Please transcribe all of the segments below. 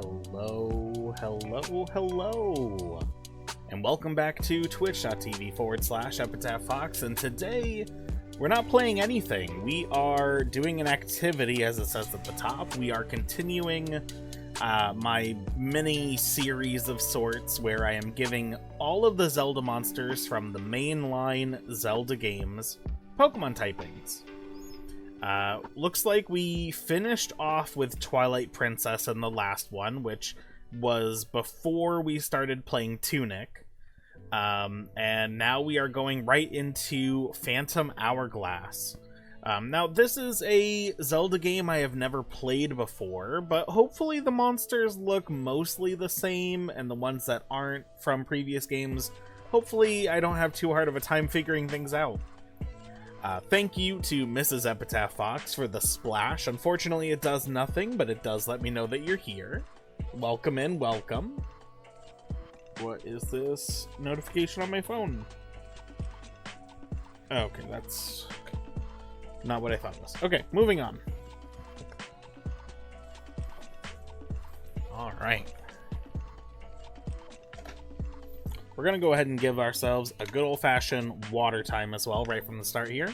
Hello, hello, hello, and welcome back to twitch.tv/EpitaphFox, and today we're not playing anything. We are doing an activity, as it says at the top. We are continuing my mini series of sorts where I am giving all of the Zelda monsters from the mainline Zelda games Pokemon typings. Looks like we finished off with Twilight Princess in the last one, which was before we started playing Tunic. And now we are going right into Phantom Hourglass. Now, this is a Zelda game I have never played before, but hopefully the monsters look mostly the same, and the ones that aren't from previous games, hopefully I don't have too hard of a time figuring things out. Thank you to Mrs. EpitaphFox for the splash. Unfortunately, it does nothing, but it does let me know that you're here. Welcome in, welcome. What is this notification on my phone? Okay, that's not what I thought it was. Okay, moving on. All right. We're going to go ahead and give ourselves a good old-fashioned water time as well, right from the start here.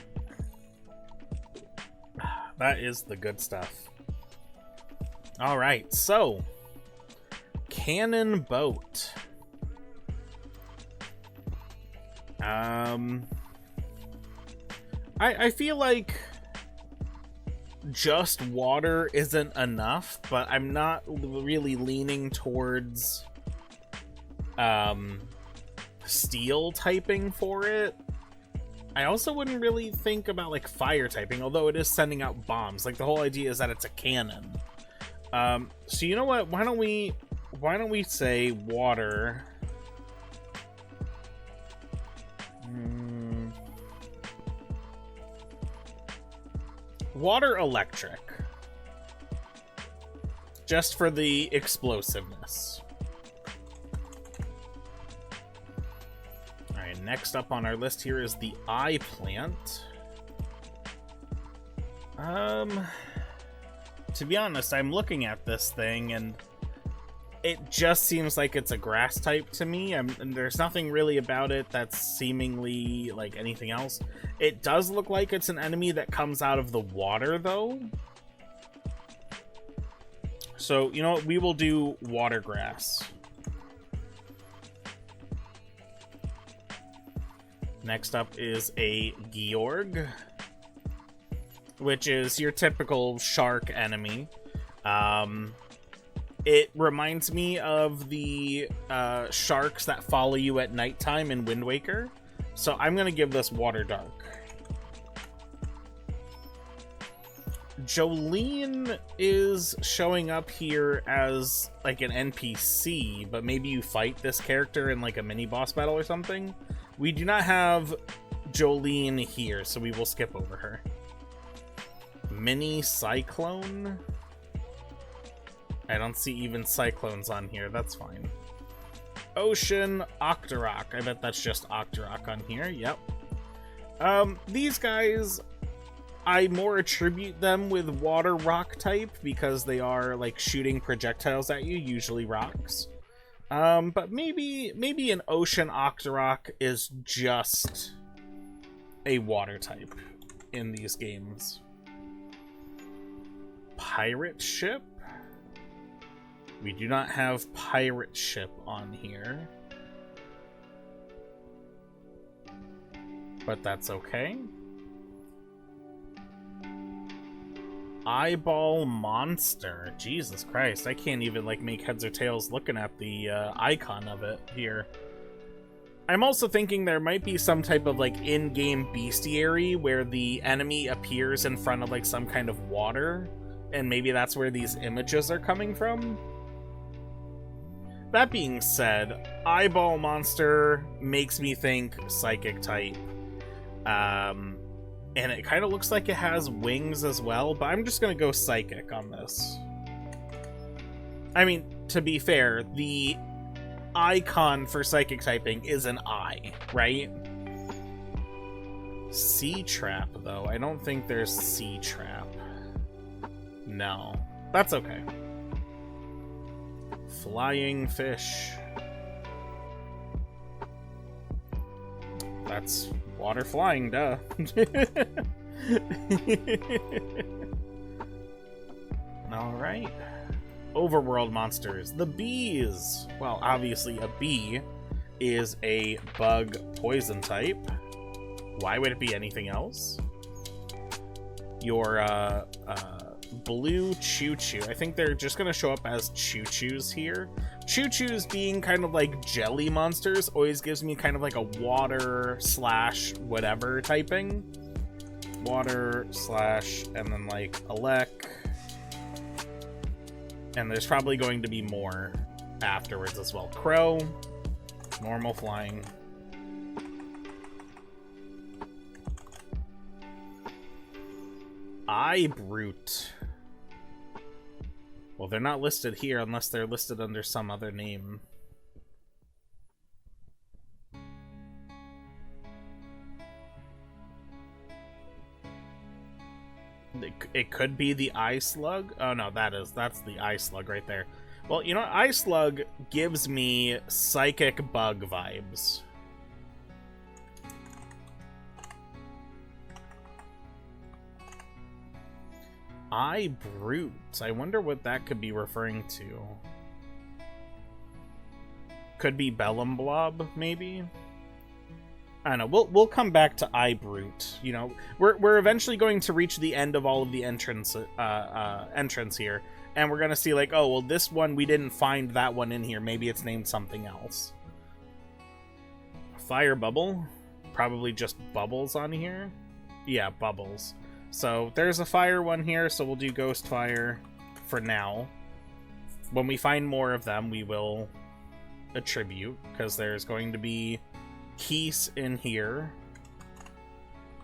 That is the good stuff. All right, so Cannon Boat. I feel like just water isn't enough, but I'm not really leaning towards steel typing for it. I also wouldn't really think about like fire typing, although it is sending out bombs. Like the whole idea is that it's a cannon. So you know what? Why don't we say water? Water electric. Just for the explosiveness. Alright, next up on our list here is the eye plant. To be honest, I'm looking at this thing and it just seems like it's a grass type to me, and there's nothing really about it that's seemingly like anything else. It does look like it's an enemy that comes out of the water, though. So, you know what? We will do water grass. Next up is a Georg, which is your typical shark enemy. It reminds me of the sharks that follow you at nighttime in Wind Waker. So I'm going to give this Water Dark. Jolene is showing up here as like an NPC, but maybe you fight this character in like a mini boss battle or something. We do not have Jolene here, so we will skip over her. Mini Cyclone? I don't see even cyclones on here. That's fine. Ocean Octorok. I bet that's just Octorok on here. Yep. These guys, I more attribute them with water rock type because they are like shooting projectiles at you, usually rocks. But maybe an Ocean Octorok is just a water type in these games. Pirate Ship? We do not have Pirate Ship on here. But that's okay. Eyeball Monster. Jesus Christ, I can't even like make heads or tails looking at the icon of it here. I'm also thinking there might be some type of like in-game bestiary where the enemy appears in front of like some kind of water, and maybe that's where these images are coming from. That being said, Eyeball Monster makes me think Psychic type. And it kind of looks like it has wings as well, but I'm just going to go Psychic on this. I mean, to be fair, the icon for Psychic typing is an eye, right? Sea Trap, though. I don't think there's Sea Trap. No. That's okay. Flying fish. That's water flying, duh. Alright. Overworld monsters. The bees. Well, obviously a bee is a bug poison type. Why would it be anything else? Your blue choo-choo. I think they're just gonna show up as choo-choos here. Choo-choos being kind of like jelly monsters always gives me kind of like a water slash whatever typing. Water slash and then like elec. And there's probably going to be more afterwards as well. Crow, normal flying. Eye brute. Well, they're not listed here unless they're listed under some other name. It could be the eye slug. Oh no, that's the eye slug right there. Well, you know, eye slug gives me psychic bug vibes. Eye brute. I wonder what that could be referring to. Could be Bellum Blob, maybe. I don't know. We'll come back to Eye Brute. You know, we're eventually going to reach the end of all of the entrance here, and we're gonna see like, oh well, this one we didn't find that one in here. Maybe it's named something else. Fire bubble, probably just bubbles on here. Yeah, bubbles. So there's a fire one here. So we'll do ghost fire for now. When we find more of them, we will attribute because there's going to be keys in here.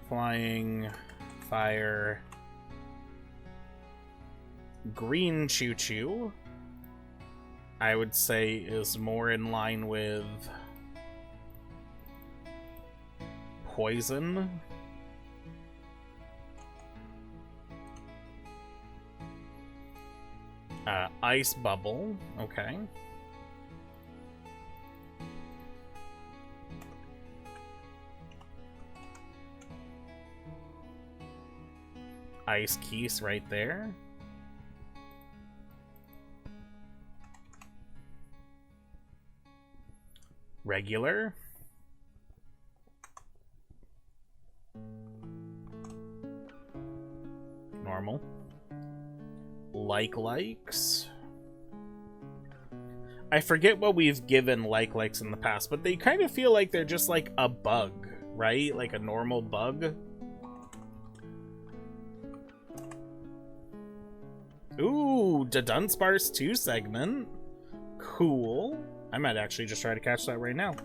Flying, fire, green choo-choo, I would say is more in line with poison. Ice bubble, okay. Ice keys right there. Regular. Normal. Likes. I forget what we've given likes in the past, but they kind of feel like they're just like a bug, right? Like a normal bug. Ooh, the Dunsparce 2 segment. Cool. I might actually just try to catch that right now.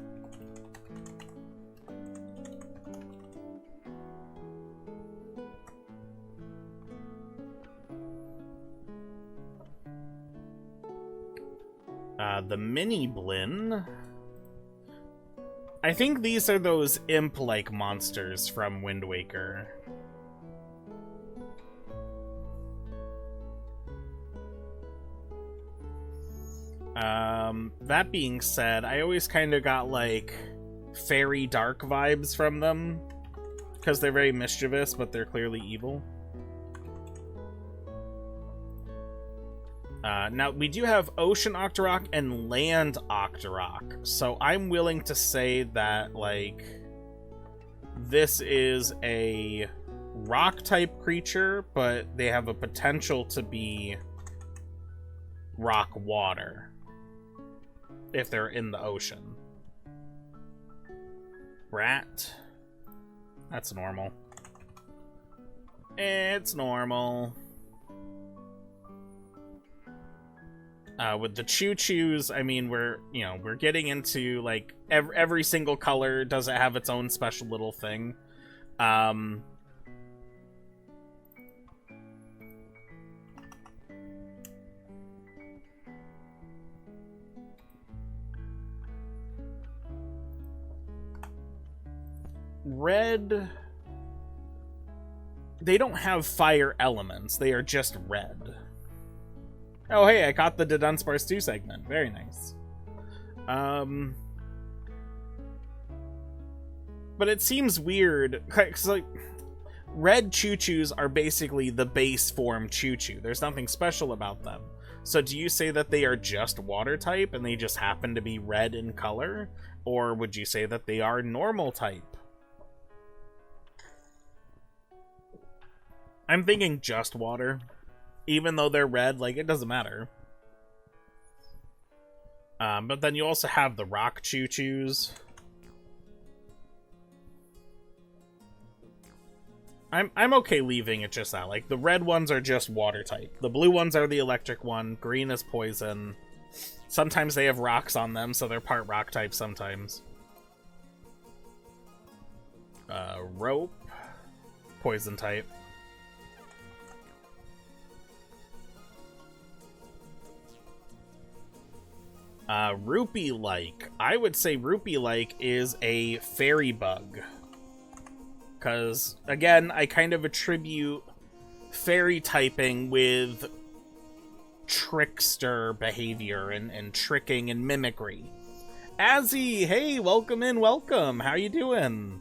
The Mini Blinn. I think these are those imp-like monsters from Wind Waker. That being said, I always kind of got like fairy dark vibes from them because they're very mischievous, but they're clearly evil. Now, we do have Ocean Octorok and Land Octorok, so I'm willing to say that, like, this is a rock-type creature, but they have a potential to be rock-water if they're in the ocean. Rat. That's normal. It's normal. With the choo-choos, I mean, we're getting into, like, every single color doesn't have its own special little thing. Red, they don't have fire elements. They are just red. Oh, hey, I caught the Dunsparce 2 segment. Very nice. But it seems weird, because, like, red choo-choos are basically the base form choo-choo. There's nothing special about them. So do you say that they are just water type and they just happen to be red in color? Or would you say that they are normal type? I'm thinking just water. Even though they're red, like, it doesn't matter. But then you also have the rock choo-choos. I'm okay leaving it just that. Like, the red ones are just water type. The blue ones are the electric one. Green is poison. Sometimes they have rocks on them, so they're part rock type sometimes. Rope. Poison type. Rupee-like. I would say Rupee-like is a fairy bug. Because, again, I kind of attribute fairy typing with trickster behavior and tricking and mimicry. Azzy, hey, welcome in, welcome. How you doing?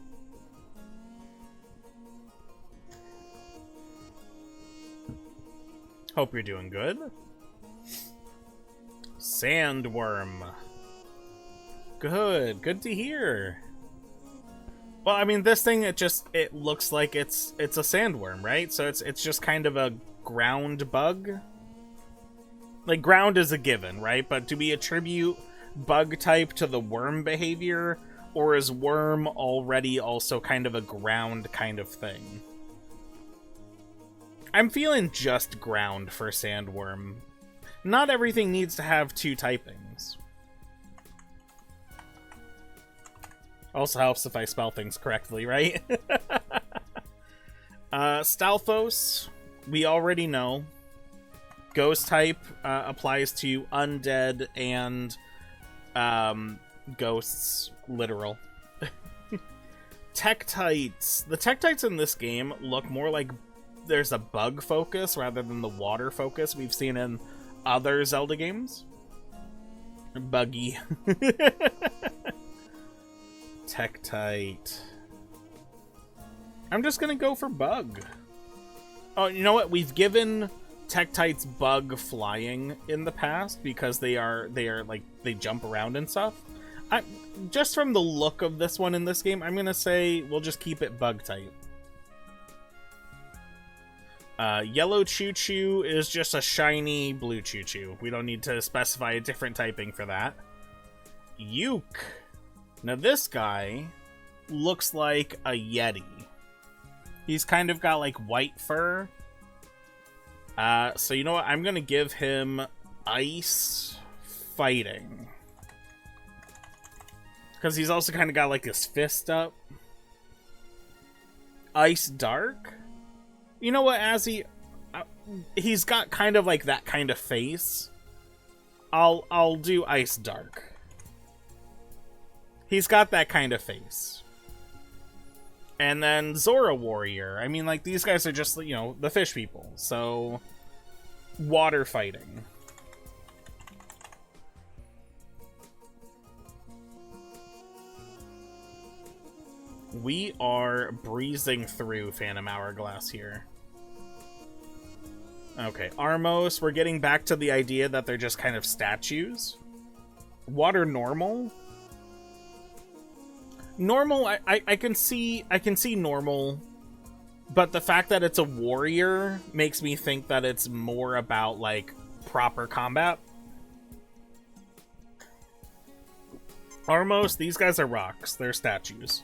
Hope you're doing good. Sandworm. Good to hear. Well, I mean, this thing, it looks like it's a sandworm, right? So it's just kind of a ground bug. Like, ground is a given, right? But do we attribute bug type to the worm behavior, or is worm already also kind of a ground kind of thing? I'm feeling just ground for sandworm. Not everything needs to have two typings. Also helps if I spell things correctly, right? Stalfos, we already know. Ghost type applies to undead and ghosts, literal. Tektites. The Tektites in this game look more like there's a bug focus rather than the water focus we've seen in other Zelda games. Buggy. Tektite. I'm just gonna go for bug. Oh, you know what? We've given Tektites bug flying in the past because they are like, they jump around and stuff. Just from the look of this one in this game, I'm gonna say we'll just keep it bug type. Yellow Choo-Choo is just a shiny blue Choo-Choo. We don't need to specify a different typing for that. Yuke. Now this guy looks like a Yeti. He's kind of got like white fur. So you know what? I'm gonna give him ice fighting. Because he's also kind of got like his fist up. Ice dark? You know what, Azzy? He's got kind of like that kind of face. I'll do ice dark. He's got that kind of face. And then Zora Warrior. I mean, like, these guys are just, you know, the fish people. So, water fighting. We are breezing through Phantom Hourglass here. Okay, Armos, we're getting back to the idea that they're just kind of statues. Water normal? Normal, I can see normal, but the fact that it's a warrior makes me think that it's more about, like, proper combat. Armos, these guys are rocks. They're statues.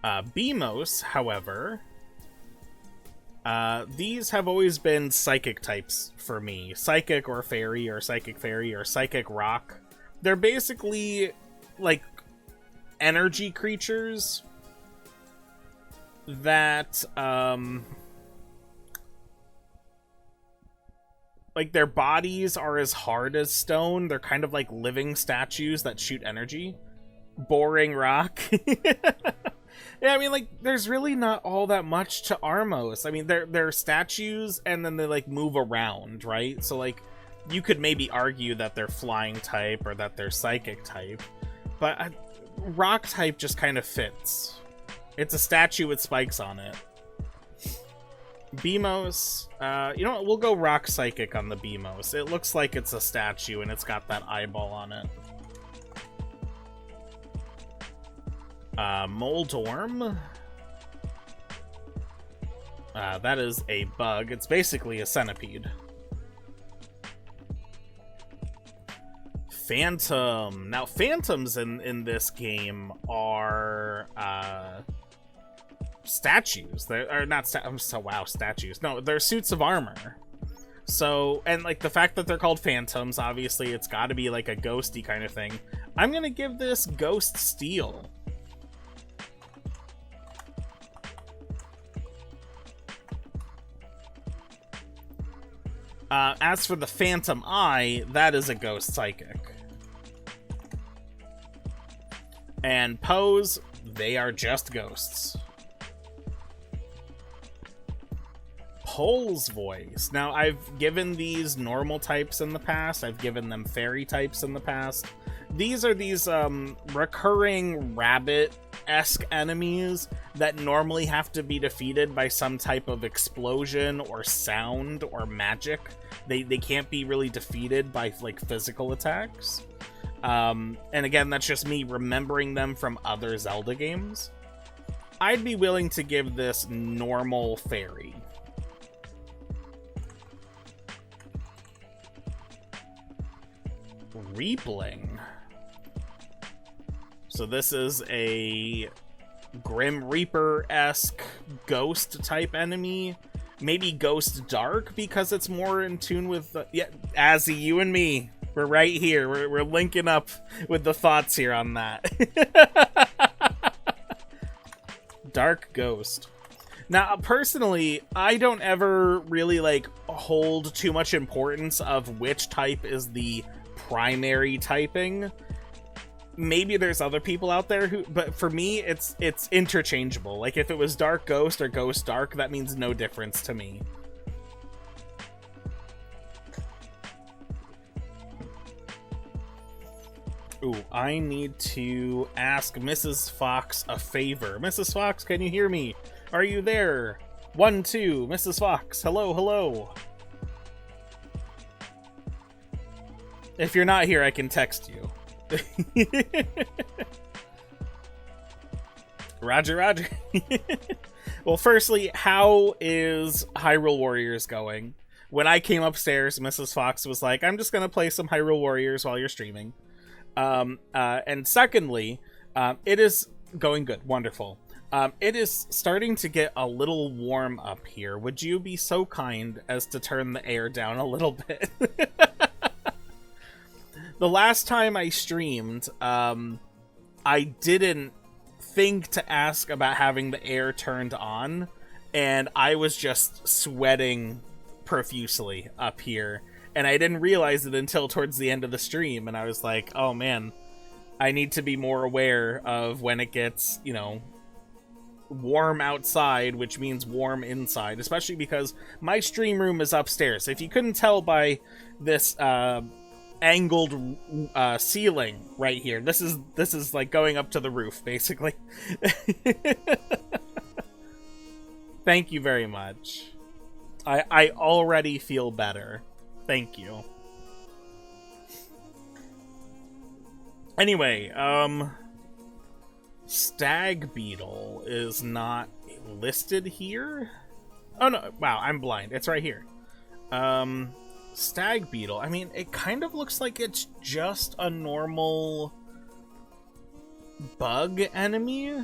Beamos, however, these have always been psychic types for me. Psychic or fairy or psychic rock. They're basically like energy creatures that like their bodies are as hard as stone. They're kind of like living statues that shoot energy. Boring rock. Yeah, I mean, like, there's really not all that much to Armos. I mean, they're statues, and then they, like, move around, right? So, like, you could maybe argue that they're flying type or that they're psychic type. But rock type just kind of fits. It's a statue with spikes on it. Beamos, you know what? We'll go rock psychic on the Beamos. It looks like it's a statue, and it's got that eyeball on it. Moldorm. That is a bug. It's basically a centipede. Phantom. Now, phantoms in this game are statues. They're not statues. No, they're suits of armor. So, and like the fact that they're called phantoms, obviously it's got to be like a ghosty kind of thing. I'm gonna give this Ghost Steel. As for the Phantom Eye, that is a Ghost Psychic. And Pose, they are just ghosts. Pole's Voice. Now, I've given these normal types in the past. I've given them fairy types in the past. These are these recurring rabbit-esque enemies that normally have to be defeated by some type of explosion or sound or magic. They can't be really defeated by like physical attacks. And again, that's just me remembering them from other Zelda games. I'd be willing to give this normal fairy. Reapling. So this is a Grim Reaper-esque ghost type enemy. Maybe Ghost Dark because it's more in tune with yeah, Azzy, you and me. We're right here. We're linking up with the thoughts here on that. Dark Ghost. Now, personally, I don't ever really like hold too much importance of which type is the primary typing. Maybe there's other people out there who, but for me, it's interchangeable. Like if it was Dark Ghost or Ghost Dark, that means no difference to me. Ooh, I need to ask Mrs. Fox a favor. Mrs. Fox, can you hear me? Are you there? 1, 2, Mrs. Fox, hello, hello. If you're not here, I can text you. Roger, roger. Well, firstly, how is Hyrule Warriors going? When I came upstairs, Mrs. Fox was like, I'm just gonna play some Hyrule Warriors while you're streaming. And secondly, it is going good. Wonderful. It is starting to get a little warm up here. Would you be so kind as to turn the air down a little bit? The last time I streamed, I didn't think to ask about having the air turned on, and I was just sweating profusely up here, and I didn't realize it until towards the end of the stream, and I was like, oh man, I need to be more aware of when it gets, you know, warm outside, which means warm inside, especially because my stream room is upstairs. If you couldn't tell by this, angled ceiling right here. This is like going up to the roof, basically. Thank you very much. I already feel better. Thank you. Anyway, Stag Beetle is not listed here. Oh no, wow, I'm blind. It's right here. Stag Beetle. I mean, it kind of looks like it's just a normal bug enemy.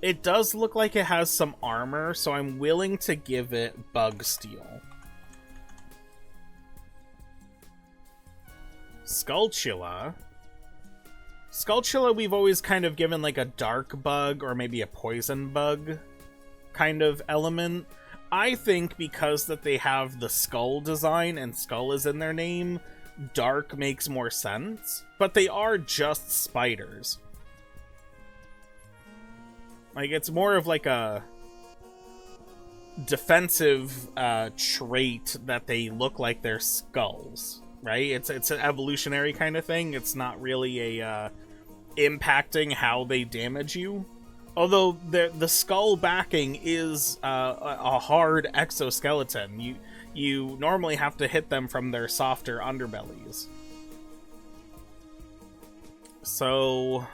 It does look like it has some armor, so I'm willing to give it Bug Steel. Skulltula. Skulltula we've always kind of given like a dark bug or maybe a poison bug kind of element. I think because that they have the skull design and skull is in their name, dark makes more sense. But they are just spiders. Like, it's more of like a defensive trait that they look like they're skulls, right? It's an evolutionary kind of thing. It's not really a impacting how they damage you. Although the skull backing is a hard exoskeleton. You normally have to hit them from their softer underbellies. So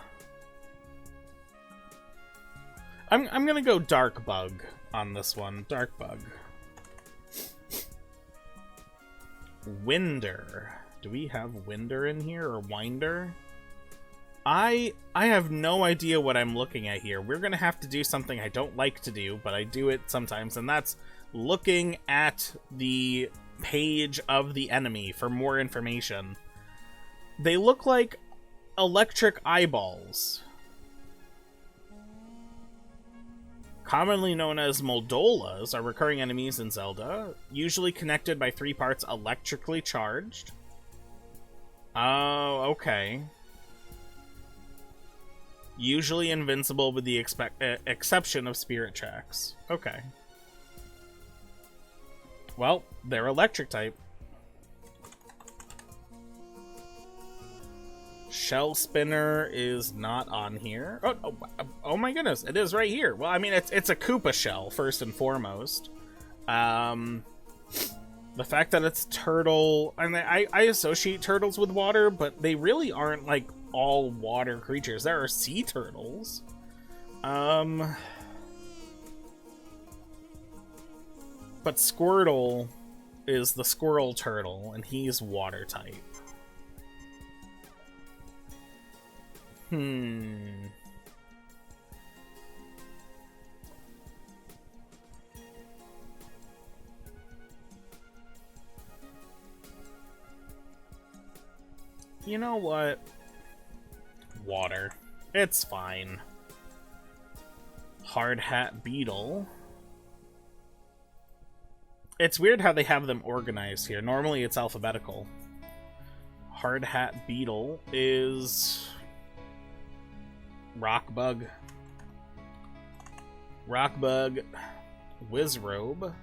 I'm gonna go Dark Bug on this one. Dark Bug. Winder. Do we have Winder in here, or Winder? I have no idea what I'm looking at here. We're gonna have to do something I don't like to do, but I do it sometimes, and that's looking at the page of the enemy for more information. They look like electric eyeballs. Commonly known as Moldolas, are recurring enemies in Zelda, usually connected by 3 parts electrically charged. Oh, okay. Usually invincible with the exception of spirit tracks. Okay. Well, they're electric type. Shell Spinner is not on here. Oh my goodness, it is right here. Well, I mean, it's a Koopa shell, first and foremost. The fact that it's turtle... I mean, I associate turtles with water, but they really aren't, like, all water creatures. There are sea turtles. But Squirtle is the squirrel turtle, and he's water type. You know what? Water. It's fine. Hard Hat Beetle. It's weird how they have them organized here. Normally it's alphabetical. Hard Hat Beetle is... Rockbug. Rockbug. Wizrobe.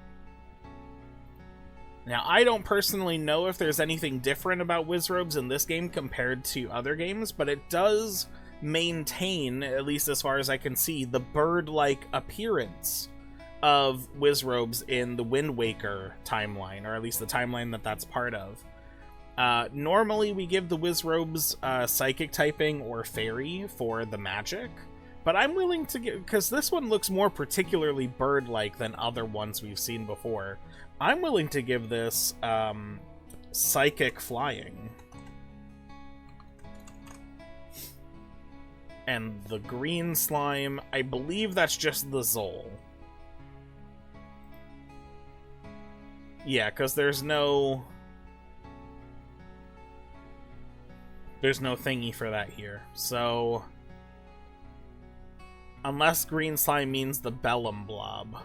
Now, I don't personally know if there's anything different about Wizrobes in this game compared to other games, but it does maintain, at least as far as I can see, the bird-like appearance of Wizrobes in the Wind Waker timeline, or at least the timeline that that's part of. Normally, we give the Wizrobes Psychic typing or Fairy for the magic, but I'm willing to give, because this one looks more particularly bird-like than other ones we've seen before, I'm willing to give this Psychic Flying. And the green slime, I believe that's just the Zol. Yeah, because there's no thingy for that here. So, unless green slime means the Bellum Blob.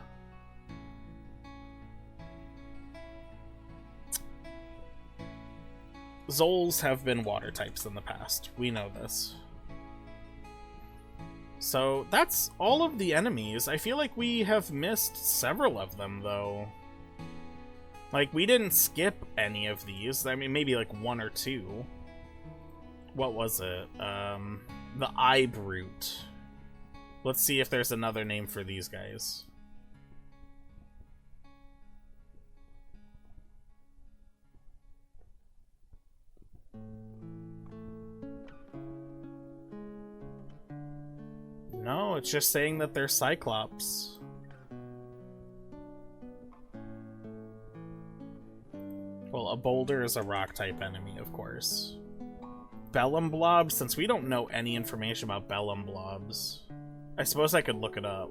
Zols have been water types in the past. We know this. So, that's all of the enemies. I feel like we have missed several of them, though. Like, we didn't skip any of these. I mean, maybe like 1 or 2. What was it? The Eye Brute. Let's see if there's another name for these guys. No, it's just saying that they're Cyclops. Well, a boulder is a rock-type enemy, of course. Bellum Blobs, since we don't know any information about Bellum Blobs, I suppose I could look it up.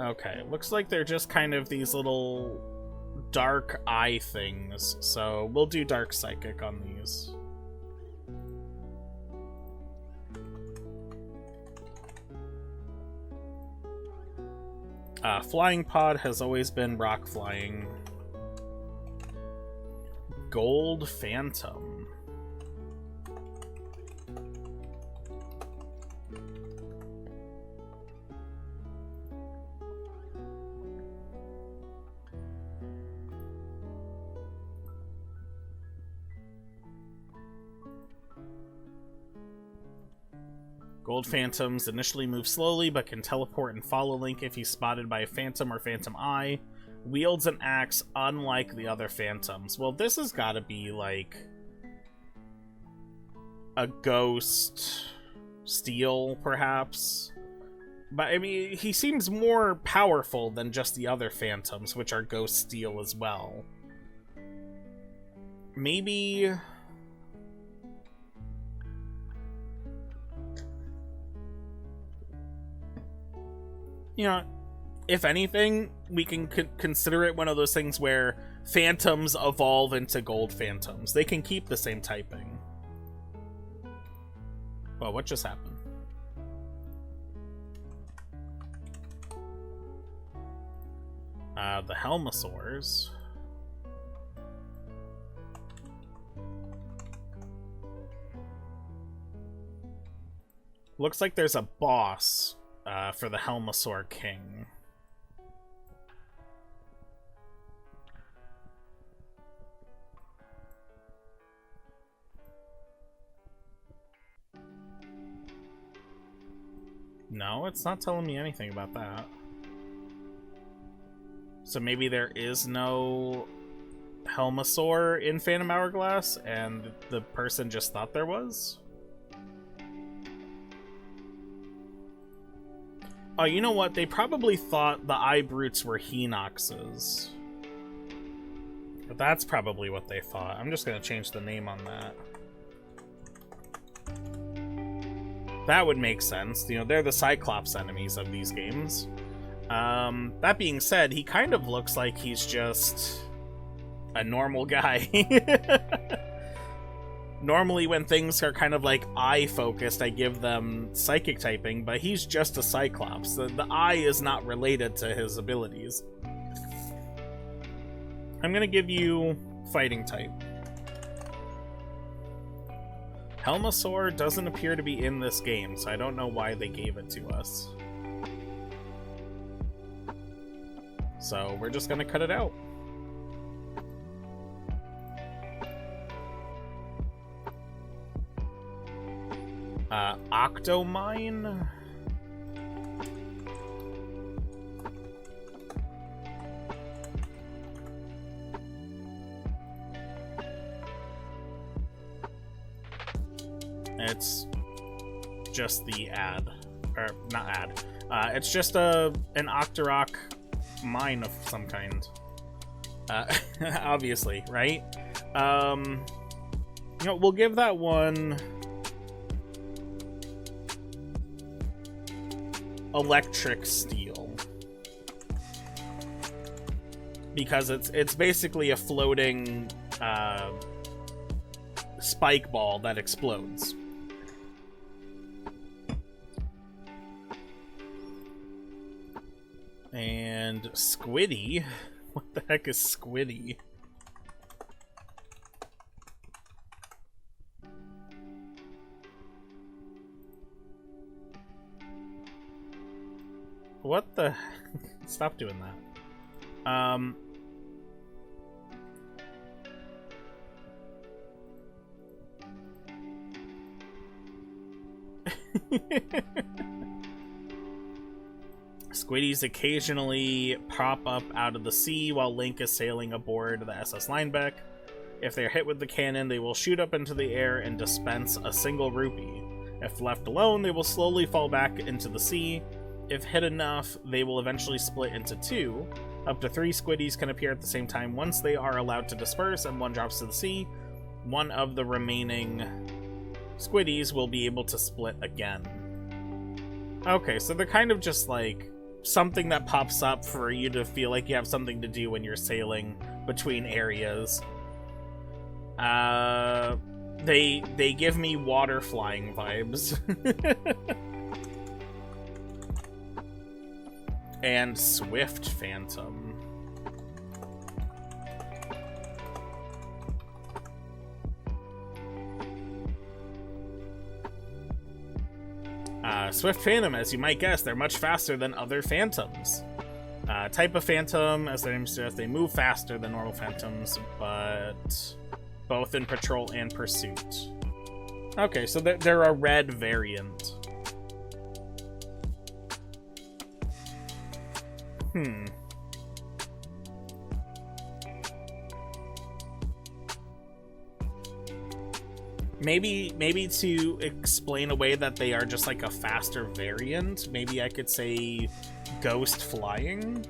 Okay, looks like they're just kind of these little dark eye things, so we'll do dark psychic on these. Flying pod has always been rock flying. Gold phantom. Gold phantoms initially move slowly, but can teleport and follow Link if he's spotted by a phantom or phantom eye. Wields an axe, unlike the other phantoms. Well, this has got to be, like, a ghost steel, perhaps. But, I mean, he seems more powerful than just the other phantoms, which are ghost steel as well. Maybe... you know, if anything, we can consider it one of those things where phantoms evolve into gold phantoms. They can keep the same typing. Well, what just happened? The Helmosaurs. Looks like there's a boss for the Helmosaur King. No, it's not telling me anything about that. So maybe there is no Helmosaur in Phantom Hourglass, and the person just thought there was? Oh, you know what? They probably thought the Eye Brutes were Hinoxes. But that's probably what they thought. I'm just going to change the name on that. That would make sense. You know, they're the Cyclops enemies of these games. That being said, he kind of looks like he's just a normal guy. Normally when things are kind of like eye-focused, I give them psychic typing, but he's just a Cyclops. The eye is not related to his abilities. I'm gonna give you fighting type. Helmosaur doesn't appear to be in this game, so I don't know why they gave it to us. So we're just gonna cut it out. Octomine? It's just the ad. Or, not ad. It's just an Octorok mine of some kind. Obviously, right? You know, we'll give that one... electric steel, because it's basically a floating spike ball that explodes. And Squiddy, what the heck is Squiddy? What the? Stop doing that. Squiddies occasionally pop up out of the sea while Link is sailing aboard the SS Linebeck. If they are hit with the cannon, they will shoot up into the air and dispense a single rupee. If left alone, they will slowly fall back into the sea. If hit enough, they will eventually split into two. Up to 3 Squiddies can appear at the same time once they are allowed to disperse and one drops to the sea. One of the remaining Squiddies will be able to split again. Okay, so they're kind of just like something that pops up for you to feel like you have something to do when you're sailing between areas. They give me water flying vibes. And Swift Phantom. Swift Phantom, as you might guess, they're much faster than other Phantoms. Type of Phantom, as their name suggests, they move faster than normal Phantoms, but both in Patrol and Pursuit. Okay, so they're a red variant. Maybe to explain away that they are just like a faster variant, maybe I could say Ghost Flying.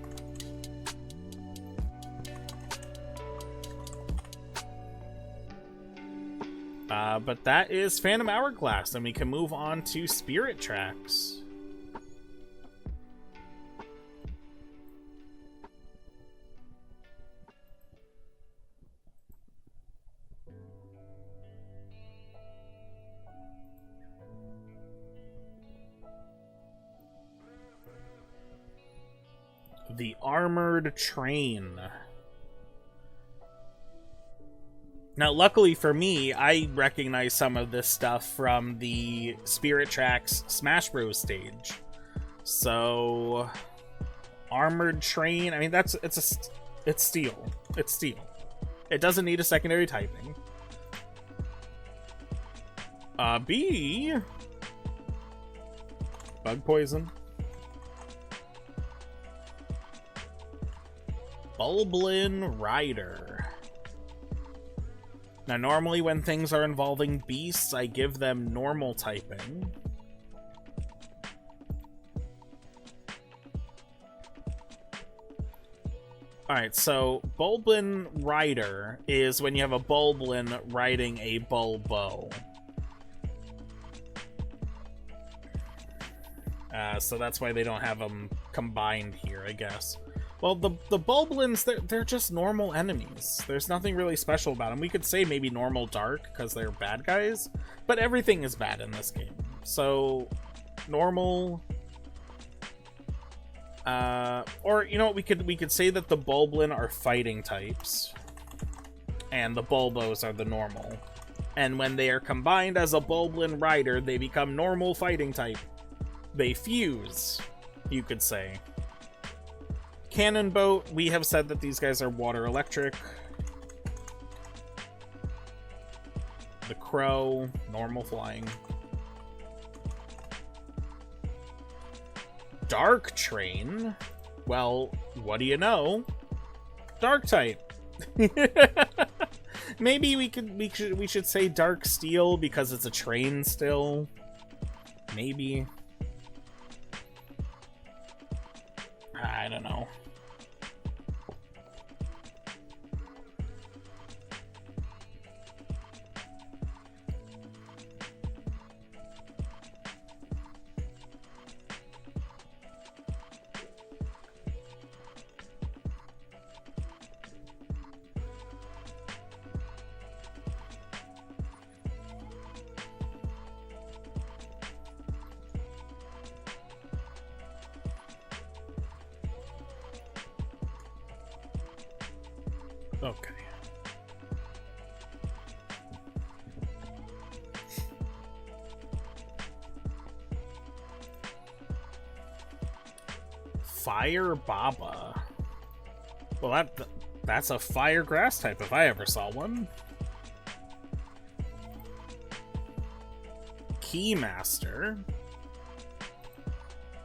But that is Phantom Hourglass, and we can move on to Spirit Tracks. The Armored Train. Now, luckily for me, I recognize some of this stuff from the Spirit Tracks Smash Bros. Stage. So, Armored Train, I mean, it's steel. It's steel. It doesn't need a secondary typing. B. Bug Poison. Bulblin Rider. Now, normally when things are involving beasts, I give them normal typing. Alright, so Bulblin Rider is when you have a Bulblin riding a Bulbo. So that's why they don't have them combined here, I guess. Well, the Bulblins, they're just normal enemies. There's nothing really special about them. We could say maybe normal dark, because they're bad guys, but everything is bad in this game. So, normal... or, you know what, we could say that the Bulblin are fighting types, and the Bulbos are the normal. And when they are combined as a Bulblin Rider, they become normal fighting type. They fuse, you could say. Cannon Boat, we have said that these guys are water electric. The Crow, normal flying. Dark Train, well, what do you know? Dark type. Maybe we should say Dark Steel because it's a train still. Maybe. I don't know. Okay. Fire Baba. Well, that's a fire grass type if I ever saw one. Keymaster.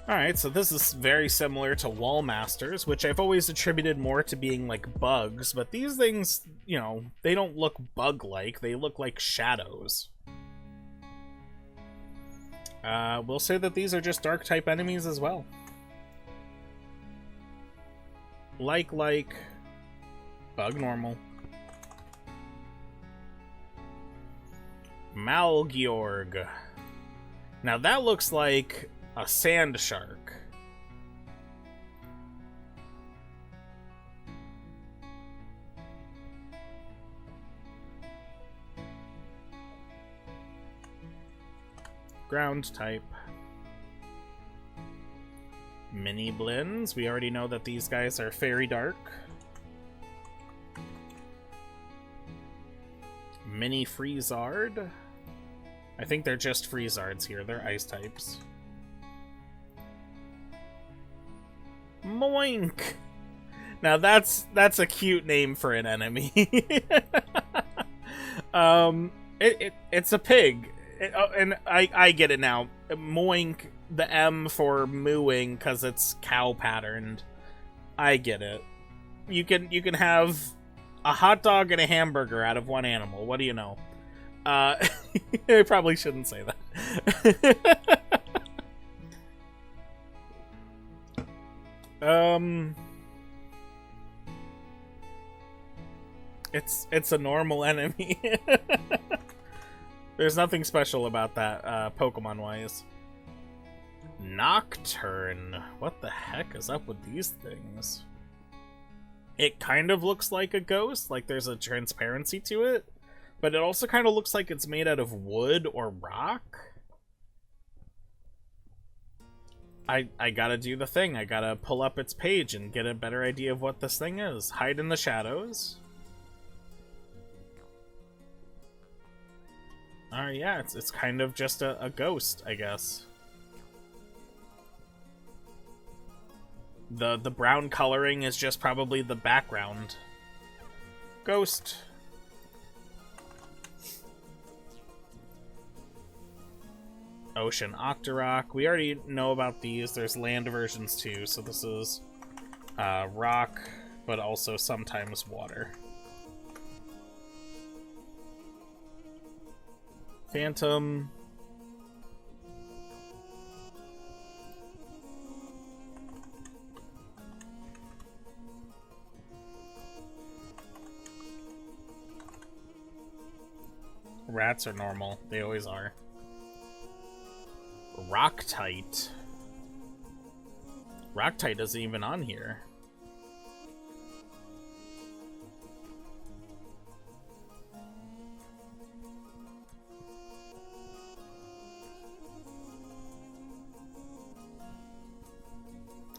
Alright, so this is very similar to Wall Masters, which I've always attributed more to being like bugs, but these things, you know, they don't look bug-like, they look like shadows. We'll say that these are just dark-type enemies as well. Like, bug normal. Malgeorg. Now that looks like a sand shark. Ground type. Mini Blins. We already know that these guys are Fairy Dark. Mini Freezard. I think they're just Freezards here. They're ice types. Moink! Now that's a cute name for an enemy. It's a pig. And I get it now. Moink, the M for mooing, because it's cow patterned. I get it. You can have a hot dog and a hamburger out of one animal. What do you know? I probably shouldn't say that. It's a normal enemy. There's nothing special about that, Pokemon-wise. Nocturne. What the heck is up with these things? It kind of looks like a ghost, like there's a transparency to it, but it also kind of looks like it's made out of wood or rock. I gotta do the thing. I gotta pull up its page and get a better idea of what this thing is. Hide in the shadows. Yeah, it's kind of just a ghost, I guess. The brown coloring is just probably the background. Ghost. Ocean Octorok. We already know about these. There's land versions too, so this is rock, but also sometimes water. Phantom. Rats are normal. They always are. Rocktite. Rocktite isn't even on here.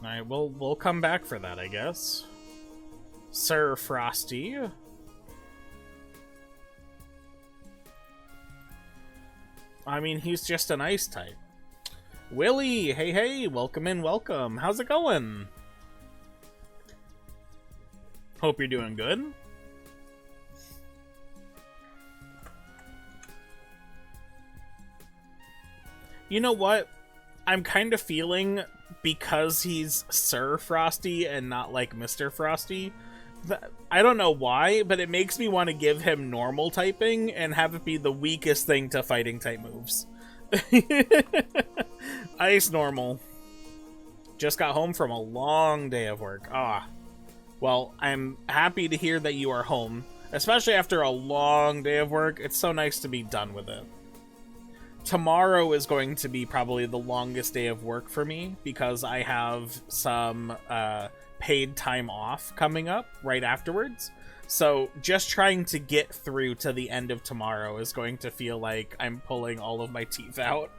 Alright, we'll come back for that, I guess. Sir Frosty. I mean, he's just an ice type. Willie, hey, welcome in, welcome. How's it going? Hope you're doing good. You know what? I'm kind of feeling, because he's Sir Frosty and not like Mr. Frosty, I don't know why, but it makes me want to give him normal typing and have it be the weakest thing to fighting type moves. Ice normal. Just got home from a long day of work. Well, I'm happy to hear that you are home, especially after a long day of work. It's so nice to be done with it. Tomorrow is going to be probably the longest day of work for me because I have some paid time off coming up right afterwards. So just trying to get through to the end of tomorrow is going to feel like I'm pulling all of my teeth out.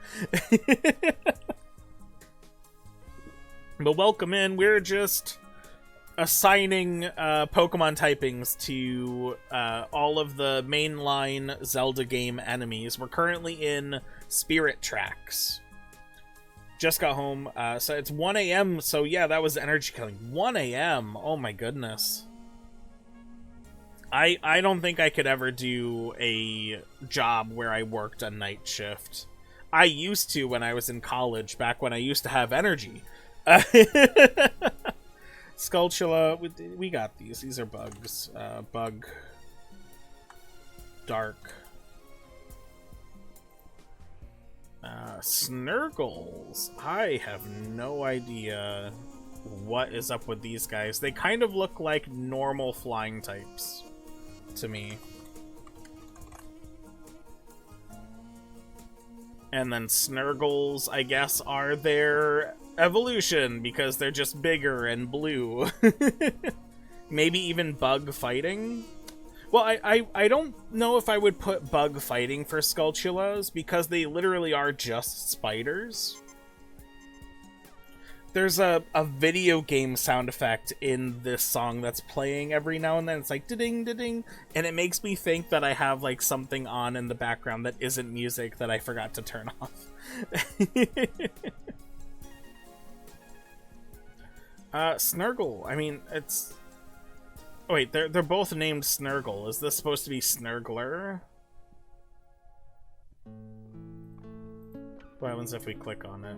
But welcome in. We're just assigning Pokemon typings to all of the mainline Zelda game enemies. We're currently in Spirit Tracks. Just got home, so it's 1 a.m. So yeah, that was energy killing. 1 a.m. Oh my goodness. I don't think I could ever do a job where I worked a night shift. I used to when I was in college, back when I used to have energy. Skulltula, we got these. These are bugs. Bug. Dark. Snurgles. I have no idea what is up with these guys. They kind of look like normal flying types to me. And then Snurgles, I guess, are their evolution because they're just bigger and blue. Maybe even bug fighting. Well, I don't know if I would put bug fighting for Skulltulas, because they literally are just spiders. There's a video game sound effect in this song that's playing every now and then. It's like da-ding, da-ding, and it makes me think that I have like something on in the background that isn't music that I forgot to turn off. Snurgle. I mean, it's... Oh, wait, they're both named Snurgle. Is this supposed to be Snurgler? What happens if we click on it?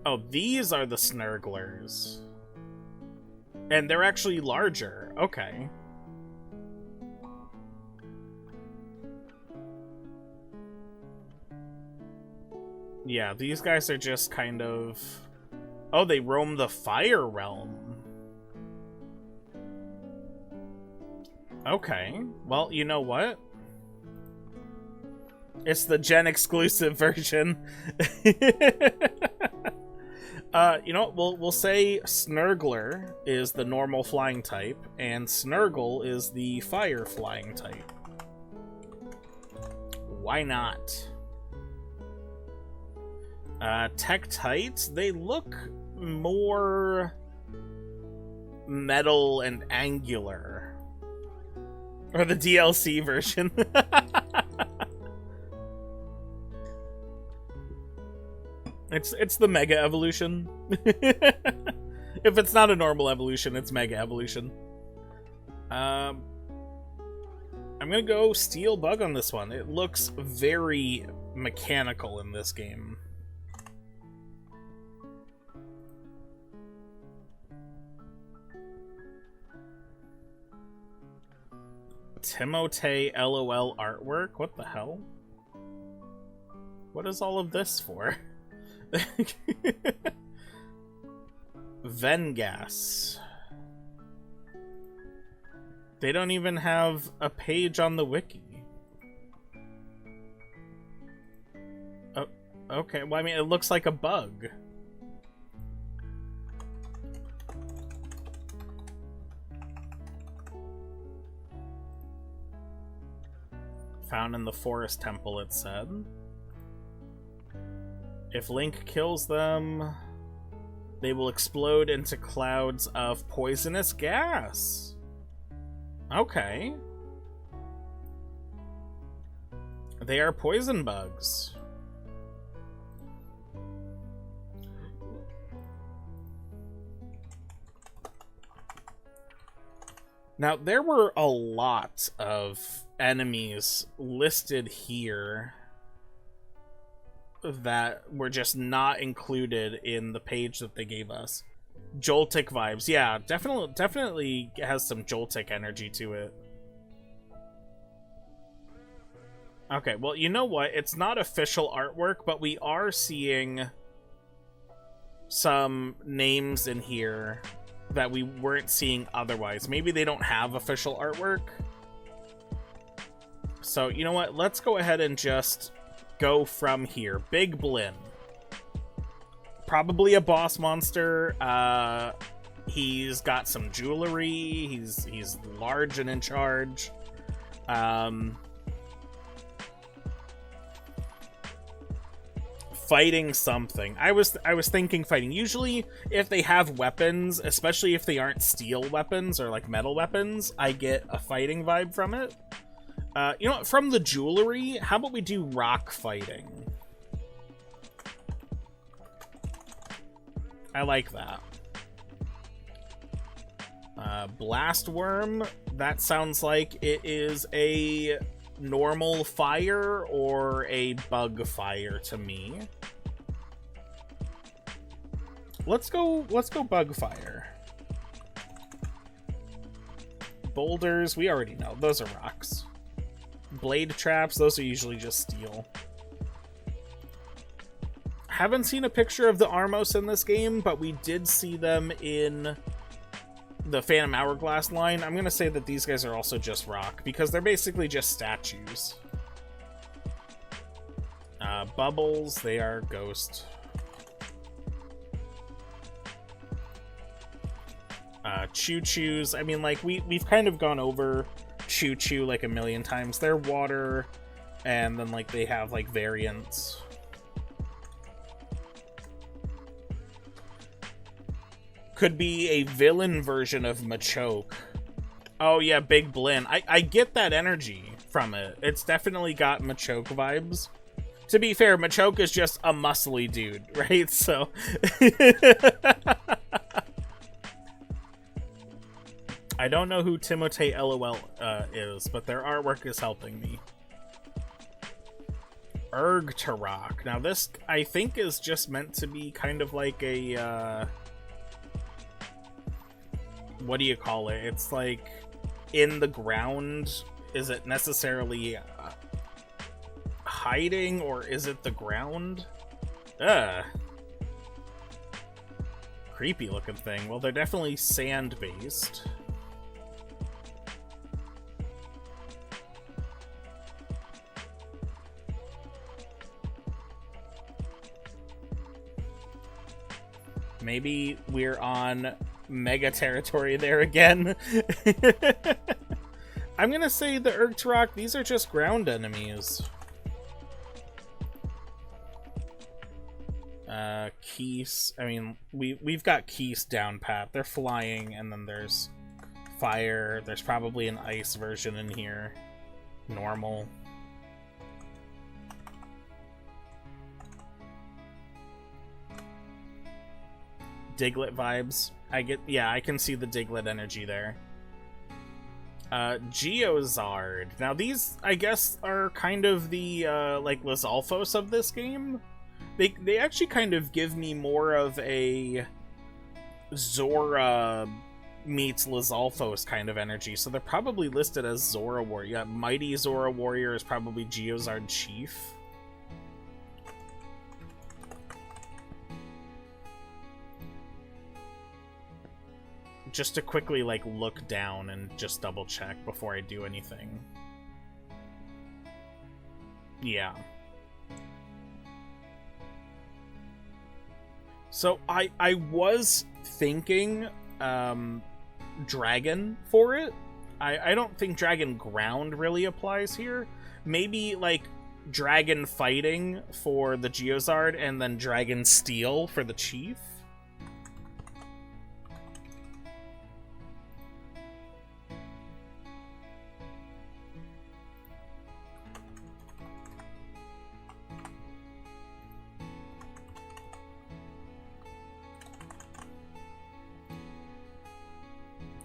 Oh, these are the Snurglers. And they're actually larger. Okay. Yeah, these guys are just kind of... Oh, they roam the Fire Realm. Okay. Well, you know what? It's the Gen exclusive version. You know what? We'll say Snurgler is the normal flying type, and Snurgle is the fire flying type. Why not? Tektites, they look more metal and angular. Or the DLC version. It's the Mega Evolution. If it's not a normal evolution, it's Mega Evolution. I'm gonna go Steel Bug on this one. It looks very mechanical in this game. Timote LOL artwork? What the hell? What is all of this for? Vengas. They don't even have a page on the wiki. Oh, okay. Well, I mean, it looks like a bug. Found in the forest temple, it said. If Link kills them, they will explode into clouds of poisonous gas. Okay. They are poison bugs. Now, there were a lot of enemies listed here that were just not included in the page that they gave us. Joltik vibes. Yeah, definitely has some Joltik energy to it. Okay, well, you know what? It's not official artwork, but we are seeing some names in here that we weren't seeing otherwise. Maybe they don't have official artwork. So, you know what? Let's go ahead and just go from here. Big Blinn. Probably a boss monster. He's got some jewelry. He's large and in charge. Fighting something. I was thinking fighting. Usually, if they have weapons, especially if they aren't steel weapons or like metal weapons, I get a fighting vibe from it. You know what? From the jewelry, how about we do rock fighting? I like that. Blast Worm, that sounds like it is a normal fire or a bug fire to me. Let's go bug fire. Boulders, we already know. Those are rocks. Blade traps, those are usually just steel. Haven't seen a picture of the Armos in this game, but we did see them in the Phantom Hourglass line. I'm gonna say that these guys are also just rock, because they're basically just statues. Bubbles, they are ghost. Choo-choos. I mean, like, we've kind of gone over Choo-choo like a million times. They're water, and then, like, they have, like, variants. Could be a villain version of Machoke. Oh, yeah, Big Blinn. I get that energy from it. It's definitely got Machoke vibes. To be fair, Machoke is just a muscly dude, right? So... I don't know who Timote LOL is, but their artwork is helping me. Ergtarok. Now this, I think, is just meant to be kind of like a, what do you call it? It's like in the ground. Is it necessarily hiding, or is it the ground? Creepy looking thing. Well, they're definitely sand-based. Maybe we're on mega territory there again. I'm gonna say the Ergtarok, these are just ground enemies. Keese, I mean, we've got Keese down pat. They're flying, and then there's fire. There's probably an ice version in here. Normal. Diglett vibes. Yeah, I can see the Diglett energy there. Geozard. Now these, I guess, are kind of the, like, Lizalfos of this game. They actually kind of give me more of a Zora meets Lizalfos kind of energy, so they're probably listed as Zora Warrior. Yeah, Mighty Zora Warrior is probably Geozard Chief. Just to quickly, like, look down and just double check before I do anything. Yeah. So I was thinking Dragon for it. I don't think Dragon Ground really applies here. Maybe, like, Dragon Fighting for the Geozard and then Dragon Steel for the Chief.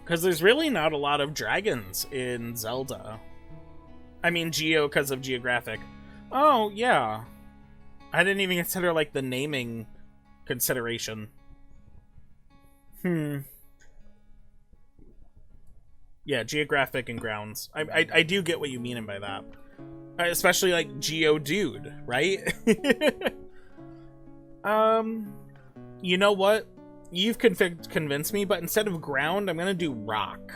Because there's really not a lot of dragons in Zelda. I mean, Geo because of geographic. Oh, yeah. I didn't even consider, like, the naming consideration. Yeah, geographic and grounds. I do get what you mean by that. Especially, like, Geodude, right? You know what? You've convinced me, but instead of ground, I'm gonna do rock.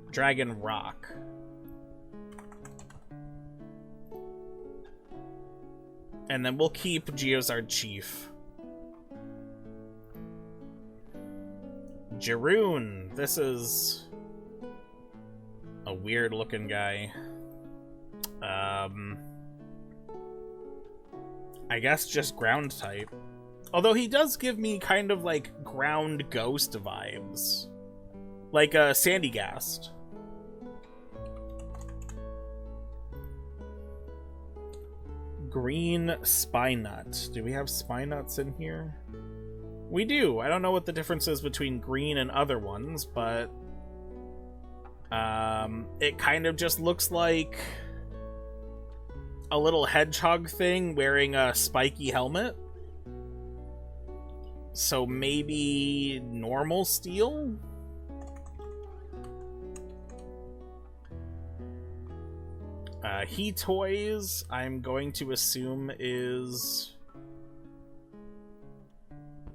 Dragon Rock. And then we'll keep Geozard Chief. Jiroon. This is a weird looking guy. I guess just ground type. Although he does give me kind of like ground ghost vibes. Like a Sandygast. Green Spinut. Do we have Spinuts in here? We do. I don't know what the difference is between green and other ones, but it kind of just looks like a little hedgehog thing wearing a spiky helmet. So maybe normal steel? He Toys, I'm going to assume, is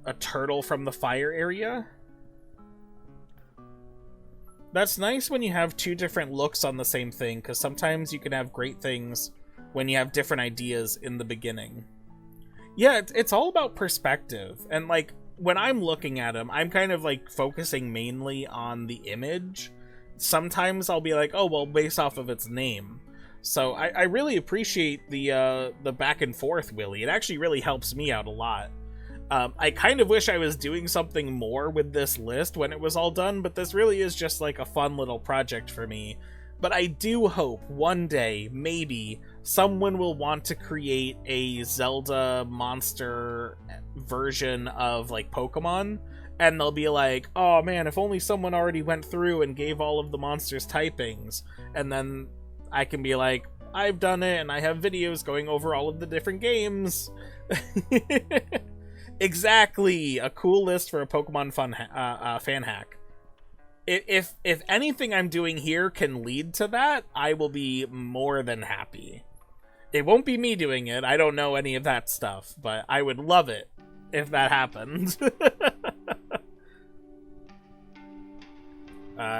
a turtle from the fire area. That's nice when you have two different looks on the same thing, because sometimes you can have great things when you have different ideas in the beginning. Yeah, it's all about perspective. And, like, when I'm looking at them, I'm kind of, like, focusing mainly on the image. Sometimes I'll be like, oh, well, based off of its name. So I really appreciate the back and forth, Willie. It actually really helps me out a lot. I kind of wish I was doing something more with this list when it was all done, but this really is just like a fun little project for me. But I do hope one day, maybe, someone will want to create a Zelda monster version of, like, Pokemon, and they'll be like, oh man, if only someone already went through and gave all of the monsters typings, and then I can be like, I've done it, and I have videos going over all of the different games. Exactly, a cool list for a Pokemon fan hack. If anything I'm doing here can lead to that, I will be more than happy. It won't be me doing it, I don't know any of that stuff, but I would love it if that happened.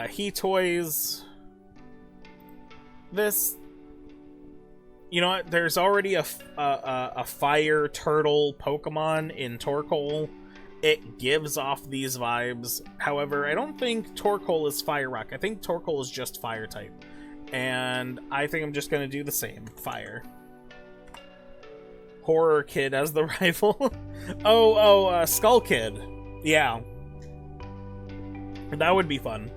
He toys. This, you know what? There's already a fire turtle Pokemon in Torkoal. It gives off these vibes. However, I don't think Torkoal is Fire Rock. I think Torkoal is just Fire type, and I think I'm just gonna do the same. Fire. Horror Kid as the rival. Skull Kid. Yeah, that would be fun.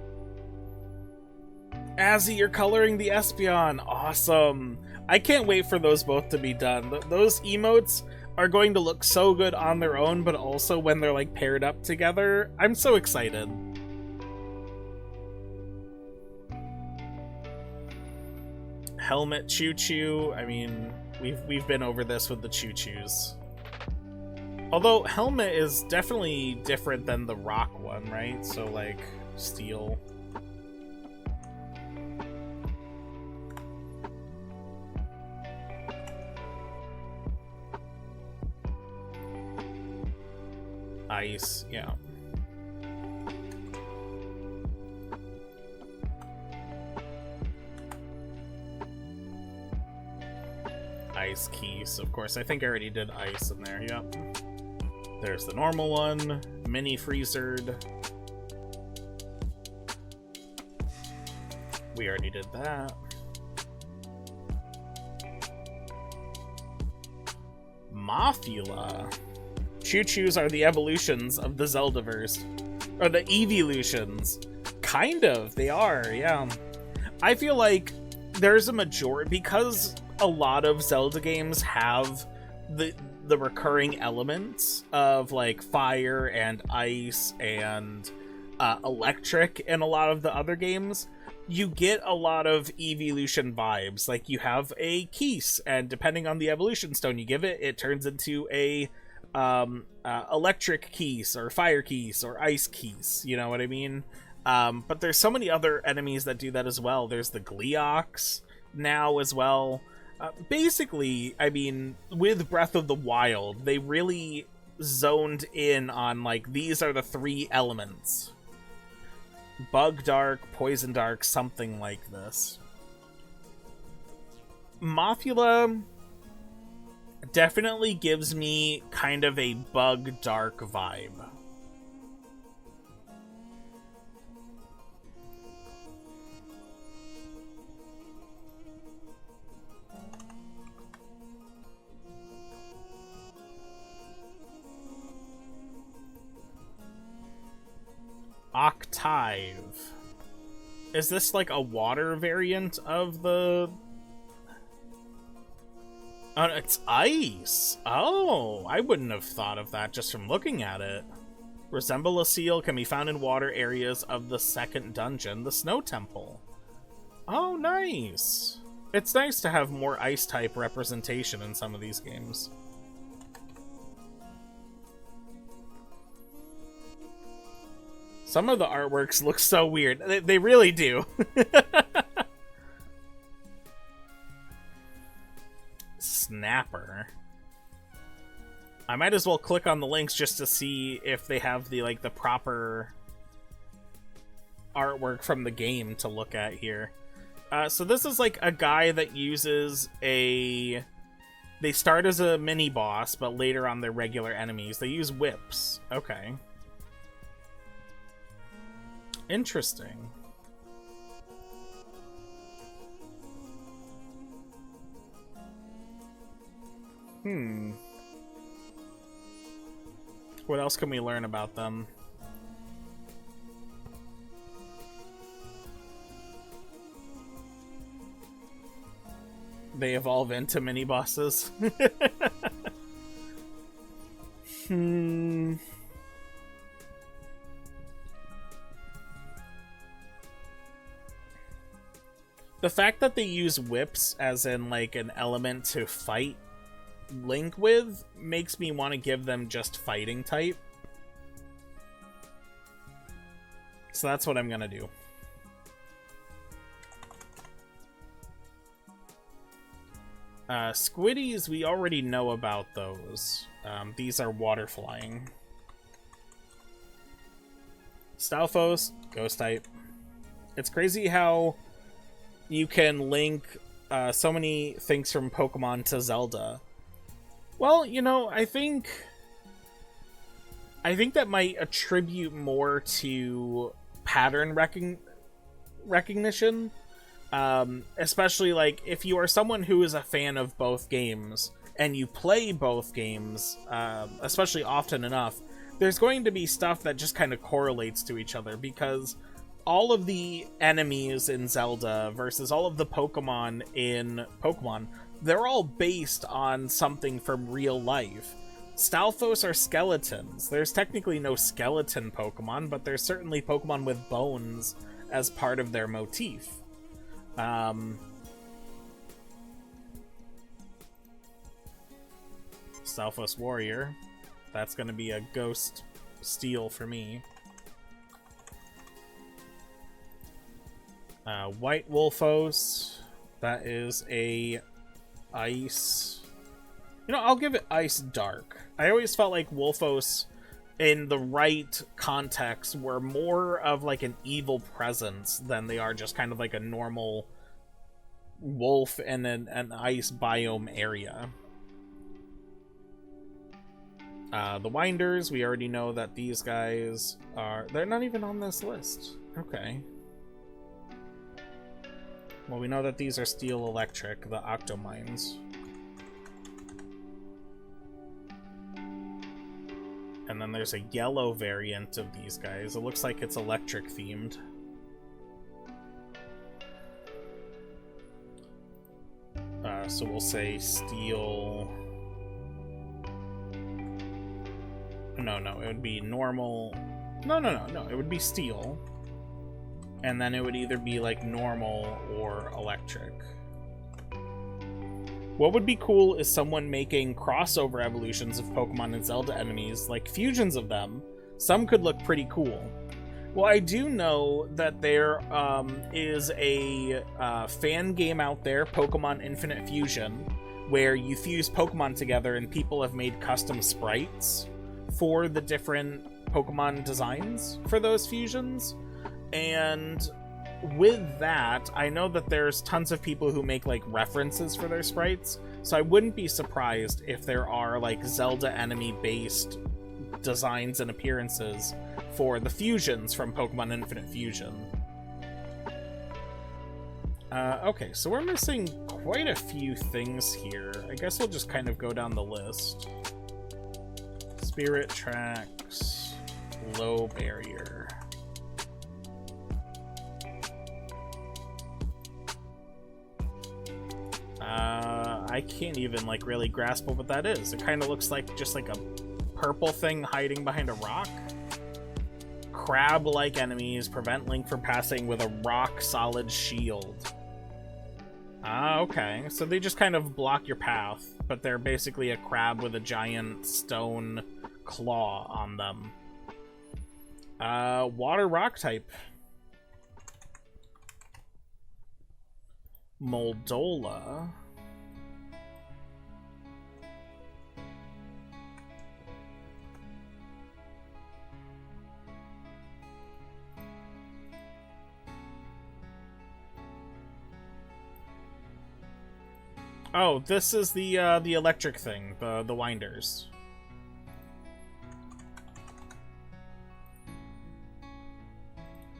Azzy, you're coloring the Espeon. Awesome. I can't wait for those both to be done. Those emotes are going to look so good on their own, but also when they're, like, paired up together. I'm so excited. Helmet Choo-Choo. I mean, we've been over this with the Choo-Choos. Although Helmet is definitely different than the rock one, right? So, like, steel. Ice, yeah. Ice keys, of course. I think I already did ice in there, yep. There's the normal one, mini freezered. We already did that. Mothula. Choo-Choos are the evolutions of the Zeldaverse. Or the evolutions. Kind of, they are, yeah. I feel like there's a majority, because a lot of Zelda games have the recurring elements of, like, fire and ice and electric in a lot of the other games. You get a lot of evolution vibes. Like, you have a Keese, and depending on the evolution stone you give it, it turns into a electric Keese or fire Keese or ice Keese, you know what I mean? But there's so many other enemies that do that as well. There's the Gleeox now as well. Basically, I mean, with Breath of the Wild, they really zoned in on, like, these are the three elements. Bug Dark, Poison Dark, something like this. Mothula definitely gives me kind of a Bug Dark vibe. Octave. Is this like a water variant of the... Oh, it's ice. Oh, I wouldn't have thought of that just from looking at it. Resemble a seal, can be found in water areas of the second dungeon, the Snow Temple. Oh, nice. It's nice to have more ice-type representation in some of these games. Some of the artworks look so weird. They really do. Snapper. I might as well click on the links just to see if they have the, like, the proper artwork from the game to look at here. So this is like a guy that uses a They start as a mini-boss, but later on they're regular enemies. They use whips. Okay. Interesting. What else can we learn about them? They evolve into mini-bosses. The fact that they use whips as in, like, an element to fight Link with makes me want to give them just fighting type. So that's what I'm gonna do. Squiddies, we already know about those. These are water flying. Stalfos, ghost type. It's crazy how you can link so many things from Pokemon to Zelda. Well, you know, I think that might attribute more to pattern recognition. Especially, like, if you are someone who is a fan of both games, and you play both games, especially often enough, there's going to be stuff that just kind of correlates to each other, because all of the enemies in Zelda versus all of the Pokemon in Pokemon, they're all based on something from real life. Stalfos are skeletons. There's technically no skeleton Pokemon, but there's certainly Pokemon with bones as part of their motif. Stalfos Warrior. That's gonna be a ghost steal for me. White Wolfos. That is a ice. You know, I'll give it ice dark. I always felt like Wolfos, in the right context, were more of like an evil presence than they are just kind of like a normal wolf in an ice biome area. The Winders, we already know that these guys are... They're not even on this list. Okay. Well, we know that these are steel electric, the Octomines. And then there's a yellow variant of these guys. It looks like it's electric themed. So we'll say steel... No, it would be normal... No, it would be steel. And then it would either be like normal or electric. What would be cool is someone making crossover evolutions of Pokemon and Zelda enemies, like fusions of them. Some could look pretty cool. Well, I do know that there is a fan game out there, Pokemon Infinite Fusion, where you fuse Pokemon together and people have made custom sprites for the different Pokemon designs for those fusions. And with that, I know that there's tons of people who make like references for their sprites, so I wouldn't be surprised if there are like Zelda enemy based designs and appearances for the fusions from Pokemon Infinite Fusion. Okay, so we're missing quite a few things here. I guess we'll just kind of go down the list. Spirit Tracks, Low Barrier. I can't even like really grasp what that is. It kind of looks like just like a purple thing hiding behind a rock. Crab-like enemies prevent Link from passing with a rock-solid shield. Okay. So they just kind of block your path, but they're basically a crab with a giant stone claw on them. Water rock type. Moldola. Oh, this is the electric thing, the winders.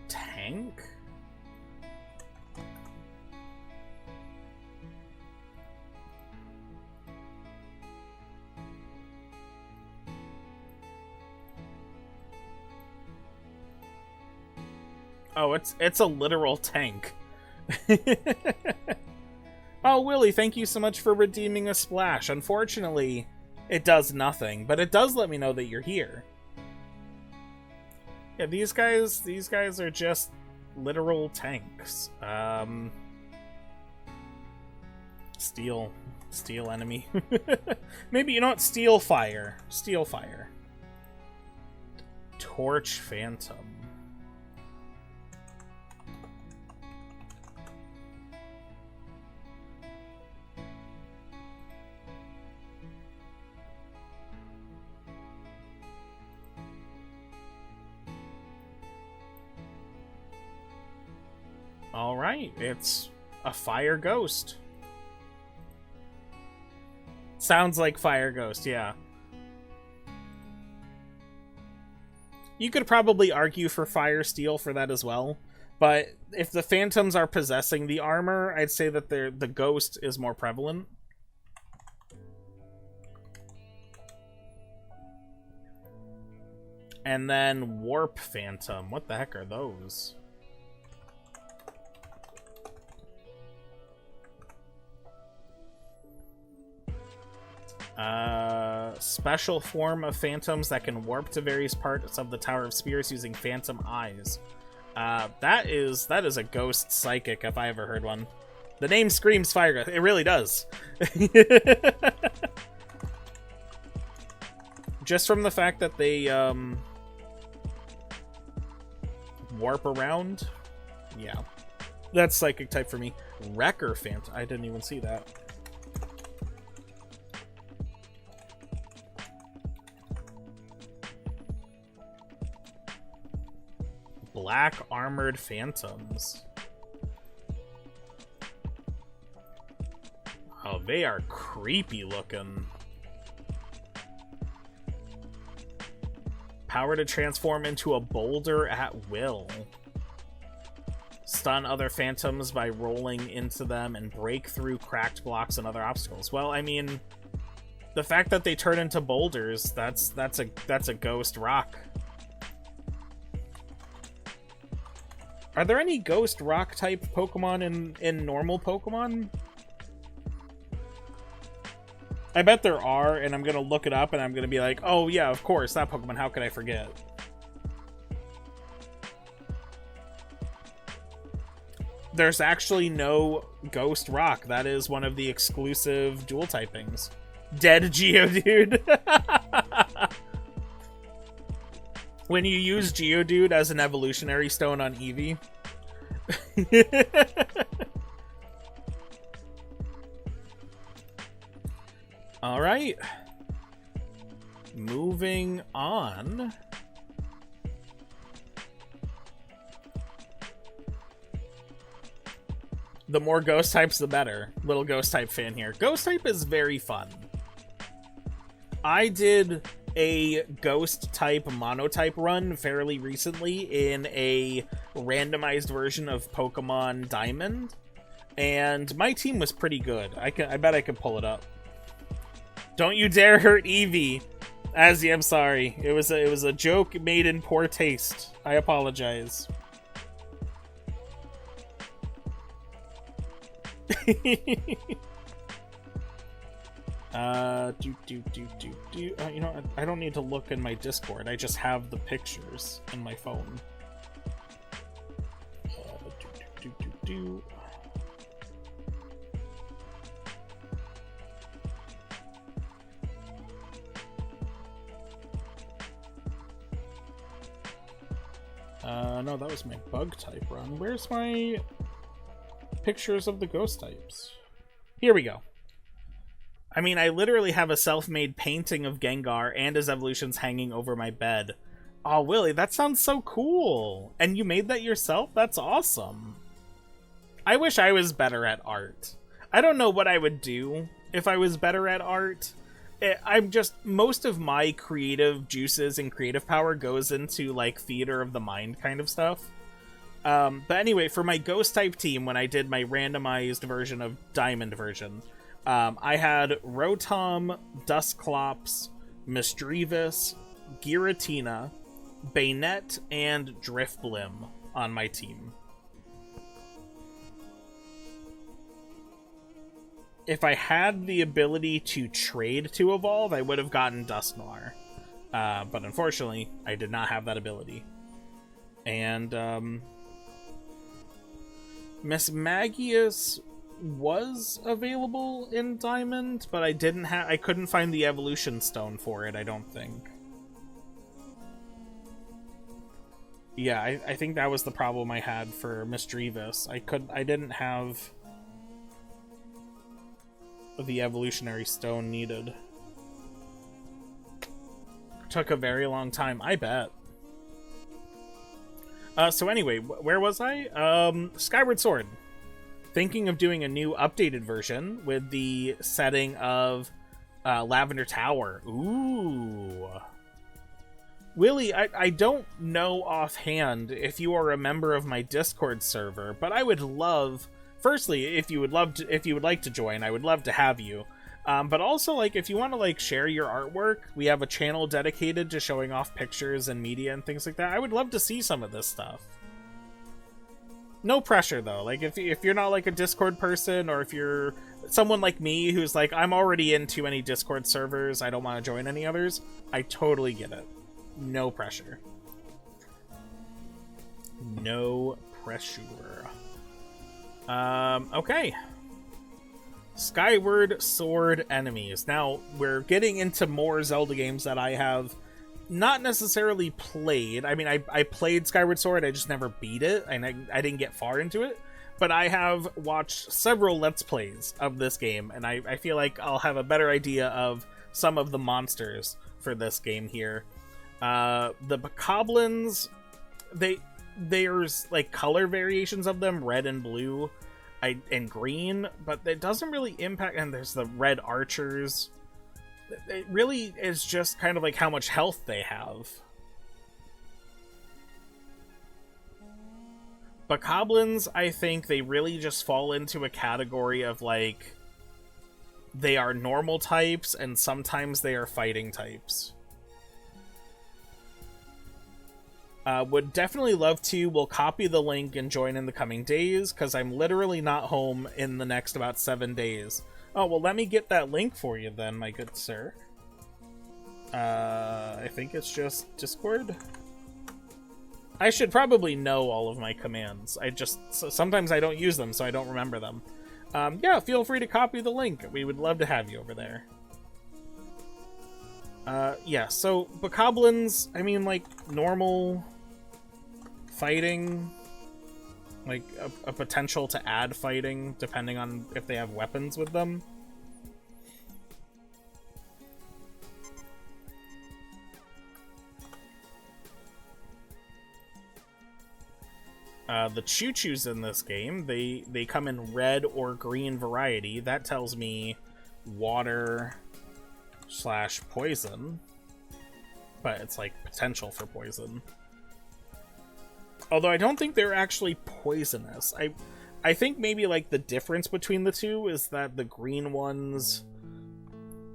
Tank? Oh, it's a literal tank. Oh, Willie, thank you so much for redeeming a splash. Unfortunately, it does nothing, but it does let me know that you're here. Yeah, these guys are just literal tanks. Steel enemy. Maybe, you know what? Steel fire. Torch phantom. Alright, it's a fire ghost. Sounds like fire ghost, yeah. You could probably argue for fire steel for that as well, but if the phantoms are possessing the armor, I'd say that the ghost is more prevalent. And then warp phantom. What the heck are those? Special form of phantoms that can warp to various parts of the Tower of Spirits using phantom eyes. That is a ghost psychic if I ever heard one. The name screams fire ghost. It really does. Just from the fact that they warp around. Yeah. That's psychic type for me. Wrecker phantom. I didn't even see that. Black armored phantoms. Oh, they are creepy looking. Power to transform into a boulder at will. Stun other phantoms by rolling into them and break through cracked blocks and other obstacles. Well, I mean, the fact that they turn into boulders, that's a ghost rock. Are there any ghost rock type Pokemon in normal Pokemon? I bet there are, and I'm gonna look it up and I'm gonna be like, oh yeah, of course, that Pokemon, how could I forget? There's actually no ghost rock. That is one of the exclusive dual typings. Dead Geodude. When you use Geodude as an evolutionary stone on Eevee. Alright. Moving on. The more ghost types, the better. Little ghost type fan here. Ghost type is very fun. I did a ghost type monotype run fairly recently in a randomized version of Pokemon Diamond, and my team was pretty good. I bet I could pull it up. Don't you dare hurt Eevee. Azzy, I'm sorry. It was a joke made in poor taste. I apologize. You know, I don't need to look in my Discord. I just have the pictures in my phone. No, that was my bug type run. Where's my pictures of the ghost types? Here we go. I mean, I literally have a self-made painting of Gengar and his evolutions hanging over my bed. Oh, Willie, that sounds so cool. And you made that yourself? That's awesome. I wish I was better at art. I don't know what I would do if I was better at art. I'm just, most of my creative juices and creative power goes into like theater of the mind kind of stuff. But anyway, for my ghost type team, when I did my randomized version of Diamond version, I had Rotom, Dusclops, Misdreavus, Giratina, Bayonet, and Drifblim on my team. If I had the ability to trade to evolve, I would have gotten Dusknoir. But unfortunately, I did not have that ability. And Mismagius was available in Diamond, but I couldn't find the evolution stone for it, I don't think. Yeah, I think that was the problem I had for Misdreavus. I didn't have the evolutionary stone needed. Took a very long time, I bet. So anyway, where was I? Skyward Sword. Thinking of doing a new updated version with the setting of Lavender Tower. Ooh. Willie, I don't know offhand if you are a member of my Discord server, but I would love... Firstly, if you would like to join, I would love to have you. But also, like, if you want to like share your artwork, we have a channel dedicated to showing off pictures and media and things like that. I would love to see some of this stuff. No pressure though. Like, if you're not like a Discord person, or if you're someone like me who's like, I'm already in too many Discord servers, I don't want to join any others, I totally get it. No pressure. No pressure. Okay. Skyward Sword enemies. Now, we're getting into more Zelda games that I have not necessarily played. I mean, I played Skyward Sword, I just never beat it, and I didn't get far into it. But I have watched several Let's Plays of this game, and I feel like I'll have a better idea of some of the monsters for this game here. The Bokoblins, there's like color variations of them, red and blue and green, but it doesn't really impact. And there's the red archers. It really is just kind of like how much health they have. Bokoblins, I think they really just fall into a category of like, they are normal types and sometimes they are fighting types. Would definitely love to. We'll copy the link and join in the coming days, because I'm literally not home in the next about 7 days. Oh, well, let me get that link for you then, my good sir. I think it's just Discord. I should probably know all of my commands. Sometimes I don't use them, so I don't remember them. Yeah, feel free to copy the link. We would love to have you over there. Yeah, so Bokoblins, I mean, like, normal fighting, like a potential to add fighting depending on if they have weapons with them. The Choo-Choos in this game, they come in red or green variety. That tells me water / poison, but it's like potential for poison. Although I don't think they're actually poisonous. I think maybe like the difference between the two is that the green ones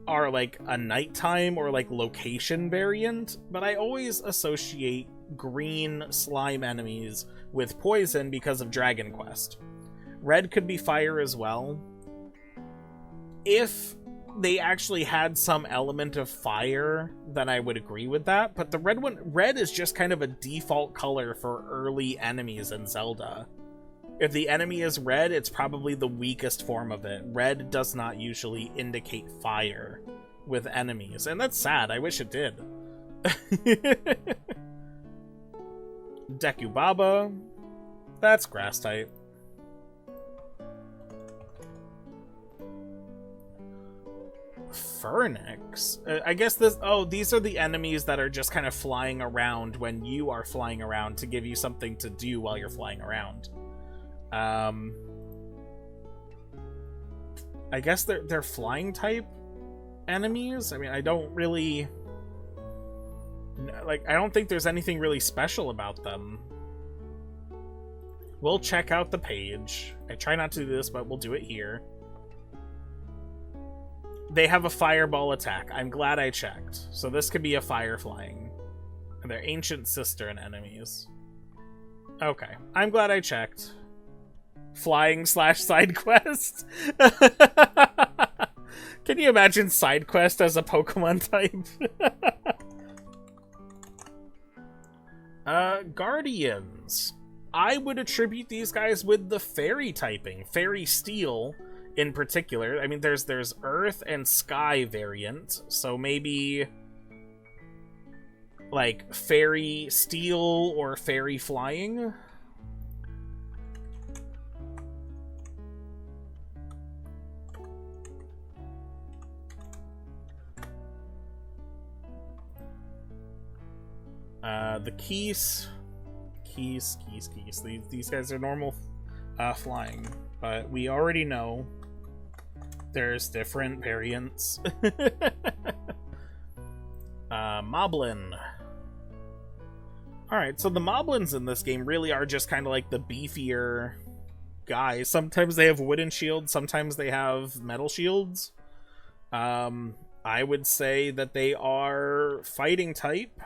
are like a nighttime or like location variant, but I always associate green slime enemies with poison because of Dragon Quest. Red could be fire as well. If they actually had some element of fire, then I would agree with that. But the red is just kind of a default color for early enemies in Zelda. If the enemy is red, it's probably the weakest form of it. Red does not usually indicate fire with enemies, and that's sad. I wish it did. Dekubaba, that's grass type. Phoenix? I guess this... Oh, these are the enemies that are just kind of flying around when you are flying around to give you something to do while you're flying around. I guess they're flying type enemies. I mean, I don't really... Like, I don't think there's anything really special about them. We'll check out the page. I try not to do this, but we'll do it here. They have a fireball attack. I'm glad I checked. So this could be a fire flying. And they're ancient cistern enemies. Okay. I'm glad I checked. Flying / side quest? Can you imagine side quest as a Pokemon type? Guardians. I would attribute these guys with the fairy typing. Fairy steel in particular. I mean, there's earth and sky variant, so maybe like fairy steel or fairy flying. The keys. These guys are normal flying, but we already know there's different variants. Moblin. Alright, so the Moblins in this game really are just kind of like the beefier guys. Sometimes they have wooden shields, sometimes they have metal shields. I would say that they are fighting type.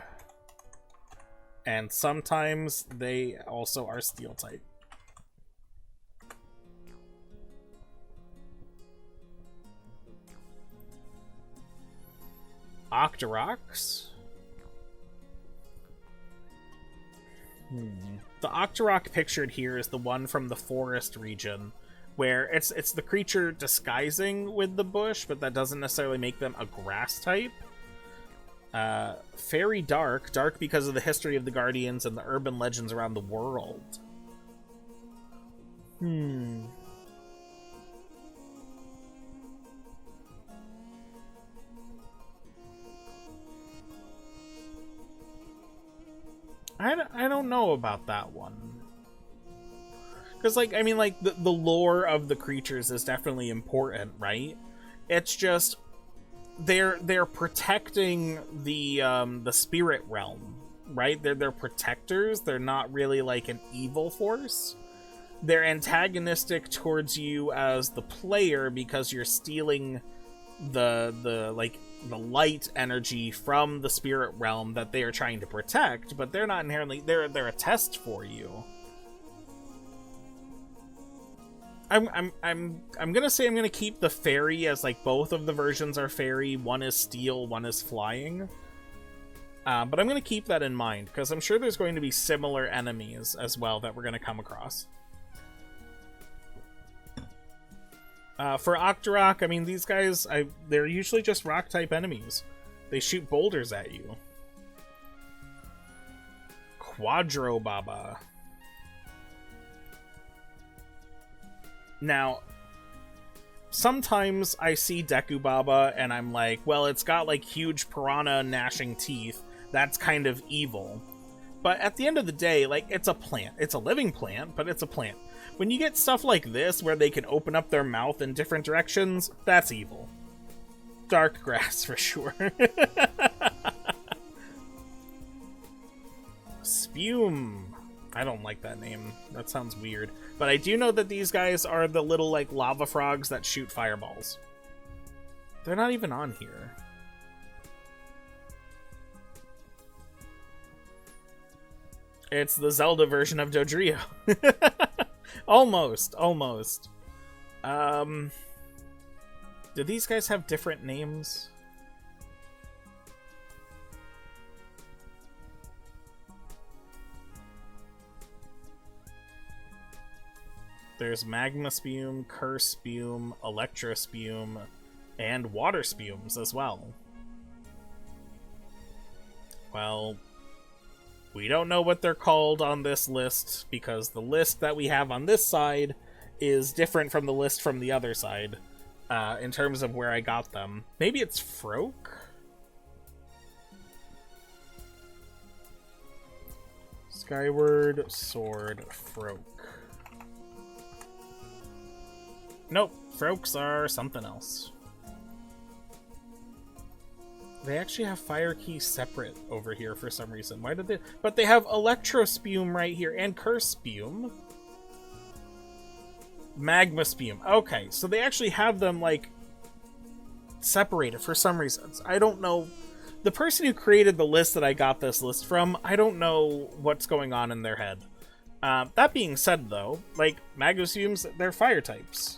And sometimes they also are steel type. Octoroks. The Octorok pictured here is the one from the forest region, where it's the creature disguising with the bush, but that doesn't necessarily make them a grass type. Fairy dark because of the history of the Guardians and the urban legends around the world. I don't know about that one. Because, like, I mean, like, the lore of the creatures is definitely important, right? It's just... They're protecting the spirit realm, right? They're protectors. They're not really like an evil force. They're antagonistic towards you as the player because you're stealing the light energy from the spirit realm that they are trying to protect, but they're not inherently they're a test for you. I'm gonna say I'm gonna keep the fairy as like both of the versions are fairy. One is steel, one is flying. But I'm gonna keep that in mind because I'm sure there's going to be similar enemies as well that we're gonna come across. For Octorok, I mean these guys, they're usually just rock type enemies. They shoot boulders at you. Quadro Baba. Now, sometimes I see Deku Baba and I'm like, well, it's got like huge piranha gnashing teeth. That's kind of evil. But at the end of the day, like, it's a plant. It's a living plant, but it's a plant. When you get stuff like this where they can open up their mouth in different directions, that's evil. Dark grass for sure. Spume. I don't like that name. That sounds weird. But I do know that these guys are the little, like, lava frogs that shoot fireballs. They're not even on here. It's the Zelda version of Dodrio. Almost. Do these guys have different names? There's Magma Spume, Curse Spume, Electro Spume, and Water Spumes as well. Well, we don't know what they're called on this list, because the list that we have on this side is different from the list from the other side, in terms of where I got them. Maybe it's Froak? Skyward Sword Froak. Nope, Froaks are something else. They actually have fire keys separate over here for some reason. Why did they? But they have Electro Spume right here and Curse Spume. Magma Spume. Okay, so they actually have them, like, separated for some reasons. I don't know. The person who created the list that I got this list from, I don't know what's going on in their head. That being said, though, like, Magma Spumes, they're fire types.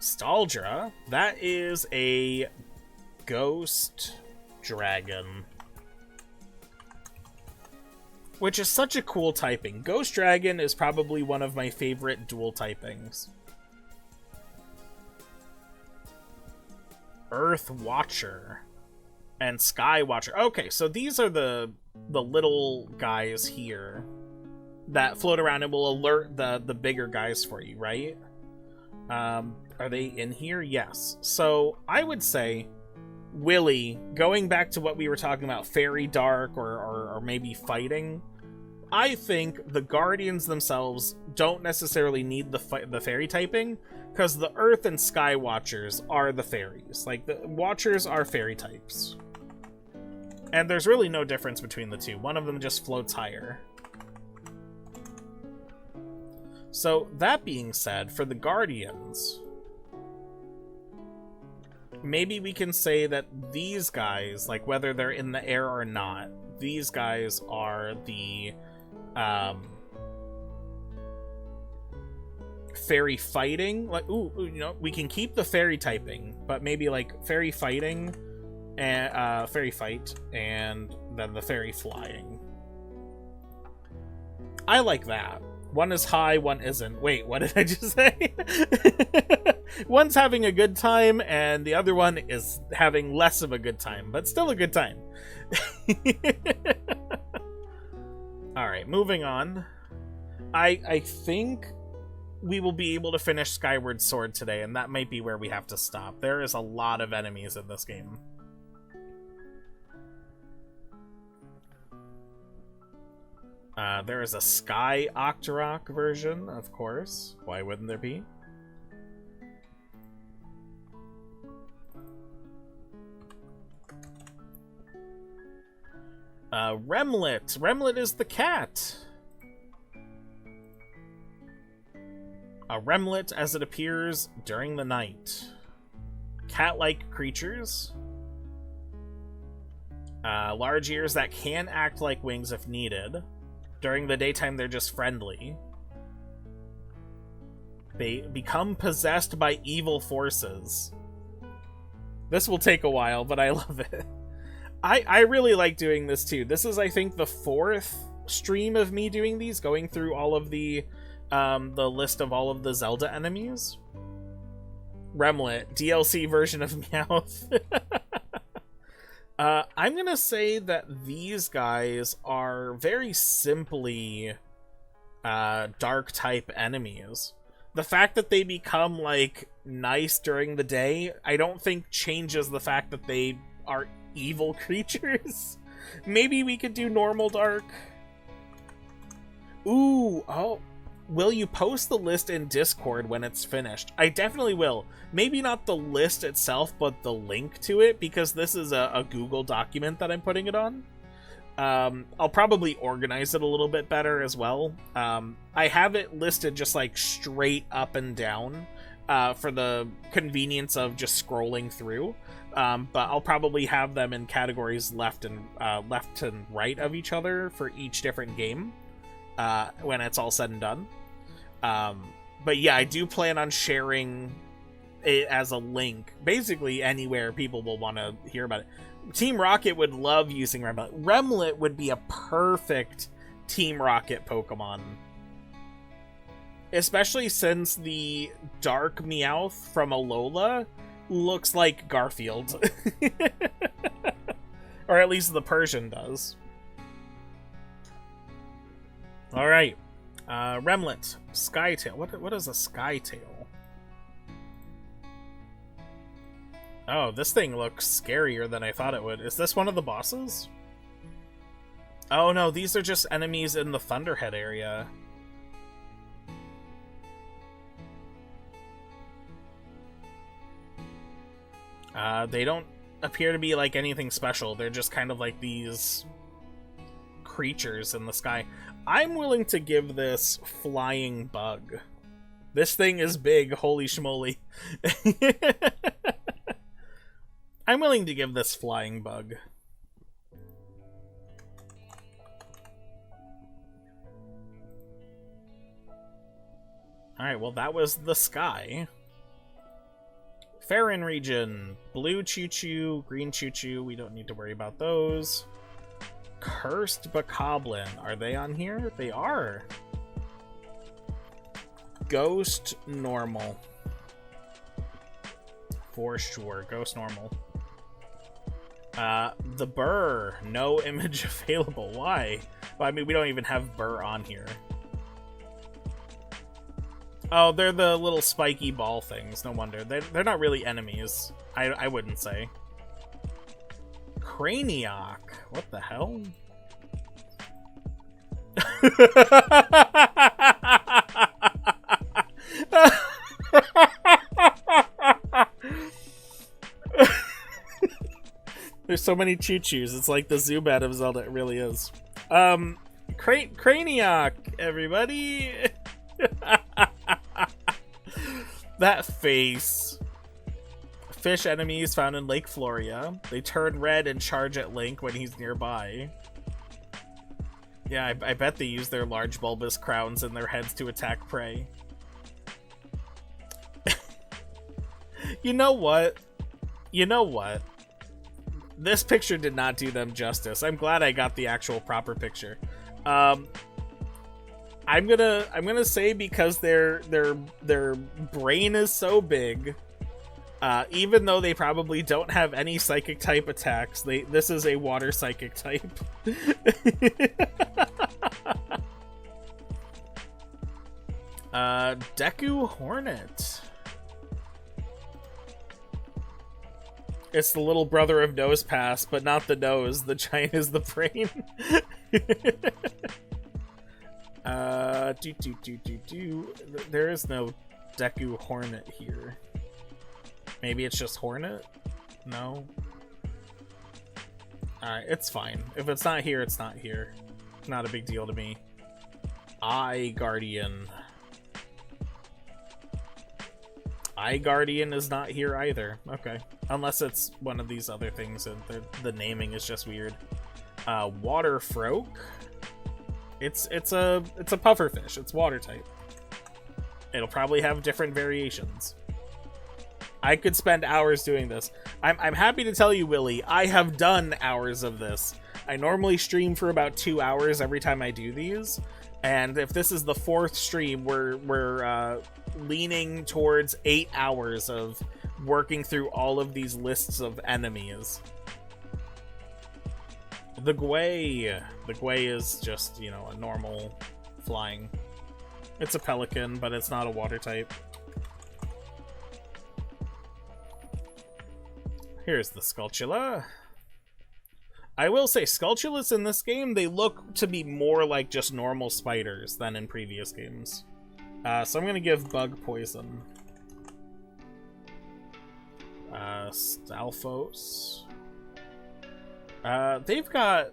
Staldra, that is a ghost dragon. Which is such a cool typing. Ghost dragon is probably one of my favorite dual typings. Earth Watcher and Sky Watcher. Okay, so these are the little guys here that float around and will alert the bigger guys for you, right? Are they in here? Yes. So I would say, Willy, going back to what we were talking about, Fairy Dark or maybe fighting, I think the Guardians themselves don't necessarily need the fairy typing, because the Earth and Sky Watchers are the fairies. Like, the Watchers are fairy types. And there's really no difference between the two. One of them just floats higher. So, that being said, for the Guardians, maybe we can say that these guys, like, whether they're in the air or not, these guys are the fairy fighting. Like, ooh, you know, we can keep the fairy typing, but maybe like fairy fighting and fairy fight, and then the fairy flying. I like that. One is high, one isn't. Wait, what did I just say? One's having a good time, and the other one is having less of a good time, but still a good time. Alright, moving on. I think we will be able to finish Skyward Sword today, and that might be where we have to stop. There is a lot of enemies in this game. There is a Sky Octorok version, of course. Why wouldn't there be? Remlet. Remlet is the cat. A remlet as it appears during the night. Cat-like creatures. Large ears that can act like wings if needed. During the daytime, they're just friendly. They become possessed by evil forces. This will take a while, but I love it. I really like doing this too. This is, I think, the fourth stream of me doing these, going through all of the list of all of the Zelda enemies. Remlet, DLC version of Meowth. I'm gonna say that these guys are very simply dark type enemies. The fact that they become, like, nice during the day, I don't think changes the fact that they are evil creatures. Maybe we could do normal dark. Ooh, oh. Will you post the list in Discord when it's finished? I definitely will. Maybe not the list itself, but the link to it, because this is a Google document that I'm putting it on. I'll probably organize it a little bit better as well. I have it listed just like straight up and down for the convenience of just scrolling through. But I'll probably have them in categories left and right of each other for each different game when it's all said and done. But yeah, I do plan on sharing it as a link, basically anywhere people will want to hear about it. Team Rocket would love using Remlet. Remlet would be a perfect Team Rocket Pokemon. Especially since the Dark Meowth from Alola looks like Garfield. Or at least the Persian does. Alright. Remlet. Skytail. What is a Skytail? Oh, this thing looks scarier than I thought it would. Is this one of the bosses? Oh no, these are just enemies in the Thunderhead area. They don't appear to be like anything special. They're just kind of like these creatures in the sky. I'm willing to give this flying bug. This thing is big, holy schmoly. I'm willing to give this flying bug. Alright, well that was the sky. Farron region. Blue choo-choo, green choo-choo. We don't need to worry about those. Cursed Bokoblin. Are they on here? They are. Ghost normal. For sure. Ghost normal. The Burr. No image available. Why? Well, I mean, we don't even have Burr on here. Oh, they're the little spiky ball things. No wonder. They're not really enemies. I wouldn't say. Craniac. What the hell? There's so many choo-choos. It's like the Zubat of Zelda. It really is. Craniac, everybody. That face. Fish enemies found in Lake Floria. They turn red and charge at Link when he's nearby. Yeah, I bet they use their large bulbous crowns in their heads to attack prey. You know what? You know what? This picture did not do them justice. I'm glad I got the actual proper picture. I'm gonna say because their brain is so big, even though they probably don't have any psychic type attacks, this is a water psychic type. Deku Hornet. It's the little brother of Nosepass, but not the nose. The giant is the brain. There is no Deku Hornet here. Maybe it's just Hornet? No? Alright, it's fine. If it's not here, it's not here. Not a big deal to me. Eye Guardian. Eye Guardian is not here either. Okay. Unless it's one of these other things and the naming is just weird. Water Froak. It's a pufferfish. It's water type. It'll probably have different variations. I could spend hours doing this. I'm happy to tell you, Willie, I have done hours of this. I normally stream for about 2 hours every time I do these, and if this is the 4th stream, we're leaning towards 8 hours of working through all of these lists of enemies. The Gwei. The Gwei is just, you know, a normal flying. It's a pelican, but it's not a water type. Here's the Skulltula. I will say, Skulltulas in this game, they look to be more like just normal spiders than in previous games. So I'm going to give Bug Poison. Stalfos. They've got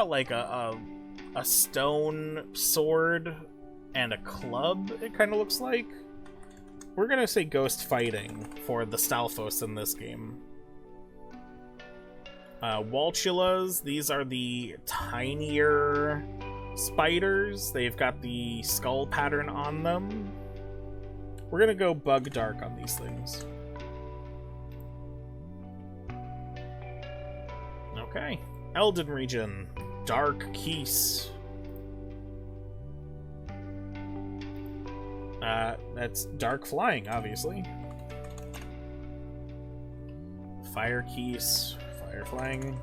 like a stone sword and a club, it kind of looks like. We're going to say Ghost Fighting for the Stalfos in this game. Waltulas, these are the tinier spiders. They've got the skull pattern on them. We're gonna go Bug Dark on these things. Okay. Elden region. Dark Keese. That's dark flying, obviously. Fire Keese. Fire flying.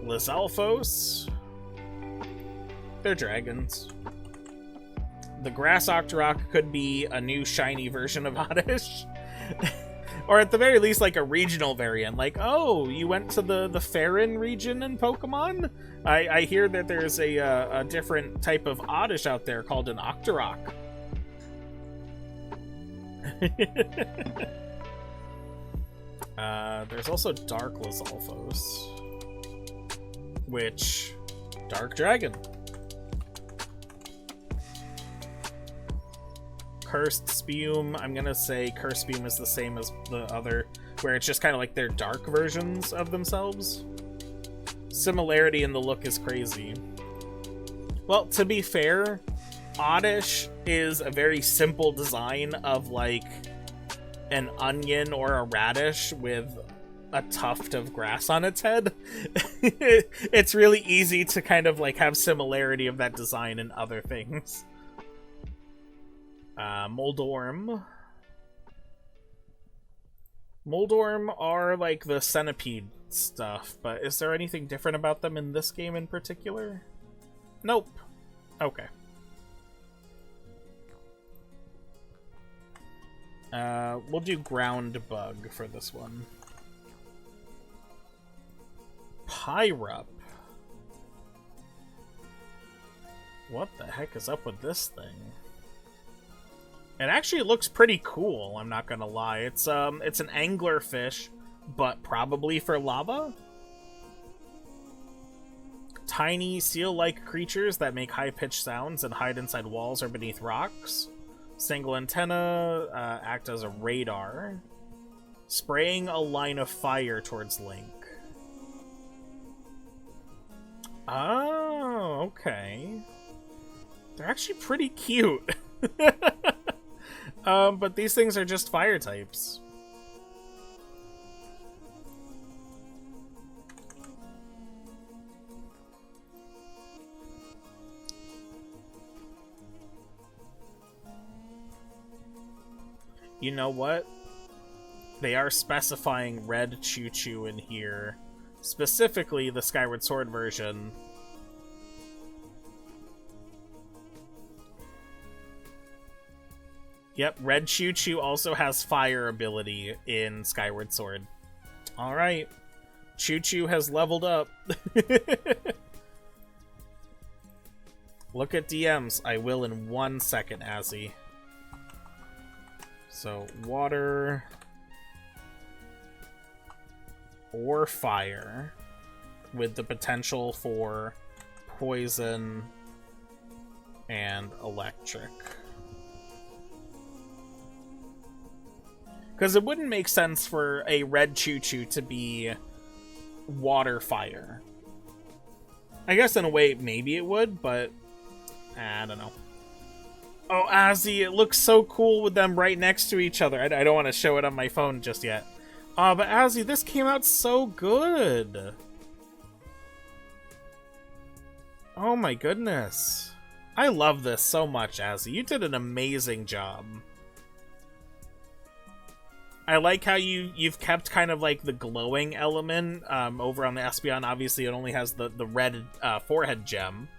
Lizalfos. They're dragons. The Grass Octorok could be a new shiny version of Oddish. Or at the very least, like a regional variant. Like, oh, you went to the Farron region in Pokemon? I hear that there's a different type of Oddish out there called an Octorok. There's also Dark Lizalfos, which... Dark Dragon. Cursed Spume. I'm gonna say Cursed Spume is the same as the other, where it's just kind of like their dark versions of themselves. Similarity in the look is crazy. Well, to be fair, Oddish is a very simple design of like an onion or a radish with a tuft of grass on its head. It's really easy to kind of like have similarity of that design in other things. Moldorm. Moldorm are like the centipede stuff, but is there anything different about them in this game in particular? Nope. Okay. We'll do ground bug for this one. Pyrup. What the heck is up with this thing? It actually looks pretty cool, I'm not gonna lie. It's an anglerfish, but probably for lava? Tiny seal-like creatures that make high-pitched sounds and hide inside walls or beneath rocks. Single antenna, act as a radar. Spraying a line of fire towards Link. Oh, okay. They're actually pretty cute. But these things are just fire types. You know what? They are specifying red Choo-Choo in here. Specifically the Skyward Sword version. Yep, red Choo-Choo also has fire ability in Skyward Sword. Alright. Choo-Choo has leveled up. Look at DMs. I will in 1 second, Azzy. So, water... or fire, with the potential for poison and electric. Because it wouldn't make sense for a red Choo-Choo to be water fire. I guess in a way maybe it would, but I don't know. Oh, Azzy, it looks so cool with them right next to each other. I don't want to show it on my phone just yet. But Azzy, this came out so good. Oh my goodness. I love this so much, Azzy. You did an amazing job. I like how you've kept kind of like the glowing element over on the Espeon. Obviously, it only has the red forehead gem.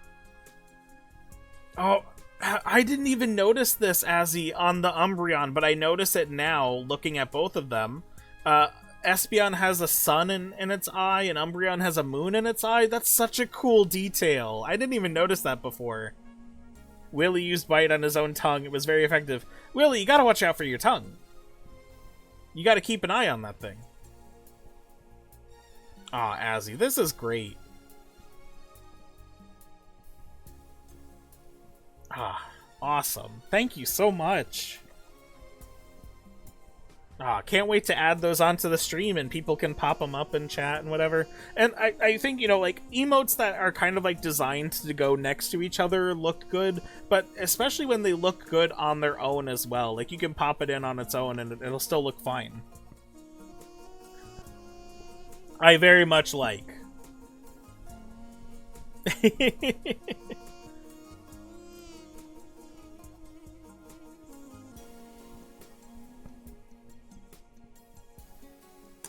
Oh, I didn't even notice this, Azzy, on the Umbreon, but I notice it now looking at both of them. Espeon has a sun in its eye, and Umbreon has a moon in its eye. That's such a cool detail. I didn't even notice that before. Willy used Bite on his own tongue. It was very effective. Willy, you gotta watch out for your tongue. You gotta keep an eye on that thing. Aw, Azzy, this is great. Ah, awesome. Thank you so much. Ah, can't wait to add those onto the stream and people can pop them up in chat and whatever. And I think, you know, like, emotes that are kind of, like, designed to go next to each other look good, but especially when they look good on their own as well. Like, you can pop it in on its own and it'll still look fine. I very much like.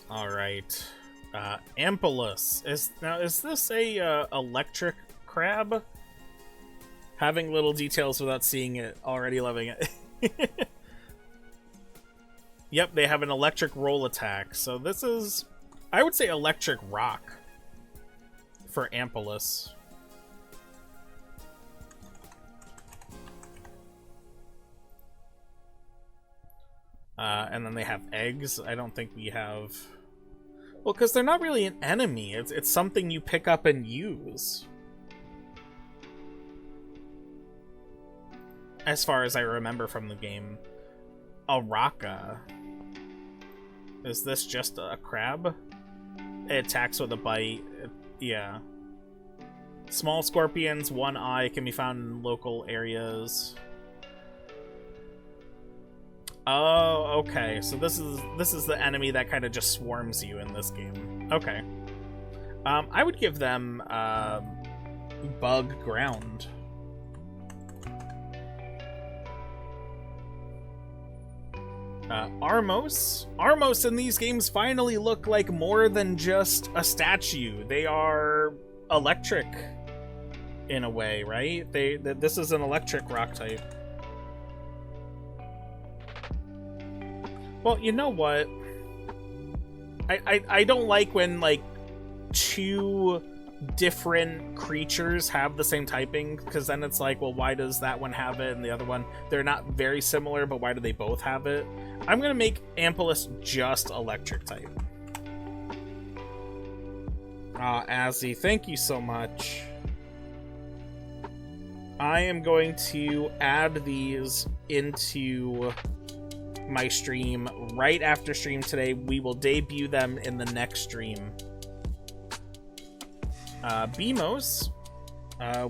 Alright. Ampulus. Is this a electric crab? Having little details without seeing it, already loving it. Yep, they have an electric roll attack. So this is, I would say, electric rock for Ampulus. And then they have eggs. I don't think we have... Well, because they're not really an enemy. It's something you pick up and use. As far as I remember from the game. A raka. Is this just a crab? It attacks with a bite. Yeah. Small scorpions, one eye, can be found in local areas. Oh, okay. So this is the enemy that kind of just swarms you in this game. Okay. I would give them bug ground. Armos. Armos in these games finally look like more than just a statue. They are electric in a way, right? This is an electric rock type. Well, you know what? I don't like when, like, two different creatures have the same typing, because then it's like, well, why does that one have it and the other one? They're not very similar, but why do they both have it? I'm going to make Ampelus just electric type. Azzy, thank you so much. I am going to add these into my stream right after stream today. We will debut them in the next stream. Beamos,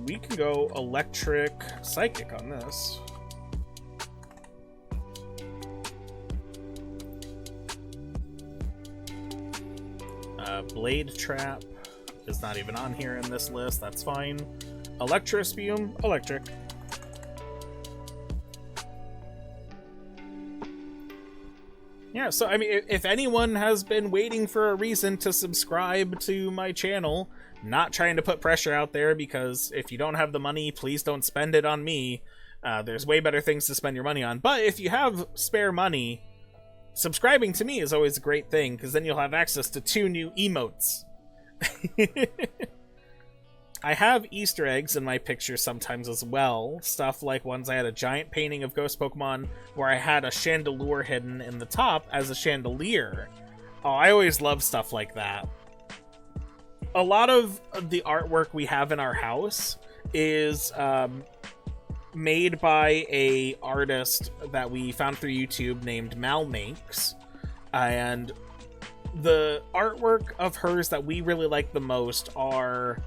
we can go electric psychic on this. Blade trap is not even on here in this list. That's fine. Electrospume, electric. Yeah, so I mean, if anyone has been waiting for a reason to subscribe to my channel, not trying to put pressure out there, because if you don't have the money, please don't spend it on me. There's way better things to spend your money on. But if you have spare money, subscribing to me is always a great thing, because then you'll have access to 2 new emotes. I have Easter eggs in my pictures sometimes as well. Stuff like once I had a giant painting of Ghost Pokemon where I had a chandelure hidden in the top as a chandelier. Oh, I always love stuff like that. A lot of the artwork we have in our house is made by a artist that we found through YouTube named Mal Makes, and the artwork of hers that we really like the most are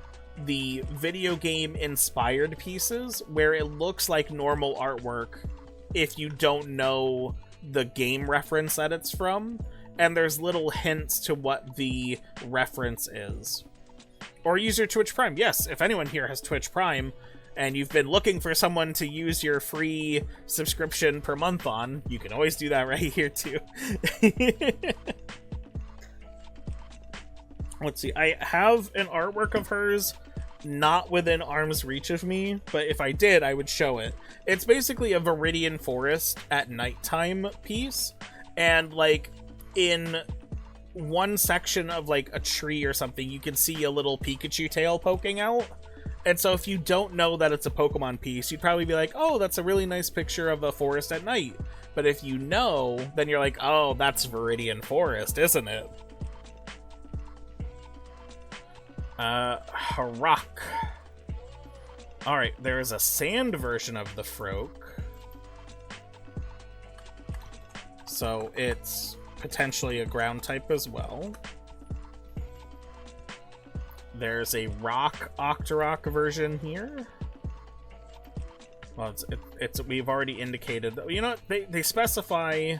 the video game inspired pieces, where it looks like normal artwork if you don't know the game reference that it's from, and there's little hints to what the reference is. Or use your Twitch Prime. Yes, if anyone here has Twitch Prime and you've been looking for someone to use your free subscription per month on, you can always do that right here too. Let's see, I have an artwork of hers not within arm's reach of me, but if I did, I would show it. It's basically a Viridian Forest at nighttime piece, and like in one section of like a tree or something, you can see a little Pikachu tail poking out. And so if you don't know that it's a Pokemon piece, you'd probably be like, oh, that's a really nice picture of a forest at night. But if you know, then you're like, oh, that's Viridian Forest, isn't it? Rock. Alright, there is a sand version of the Froak. So it's potentially a ground type as well. There's a rock Octorok version here. Well, we've already indicated that, you know, they specify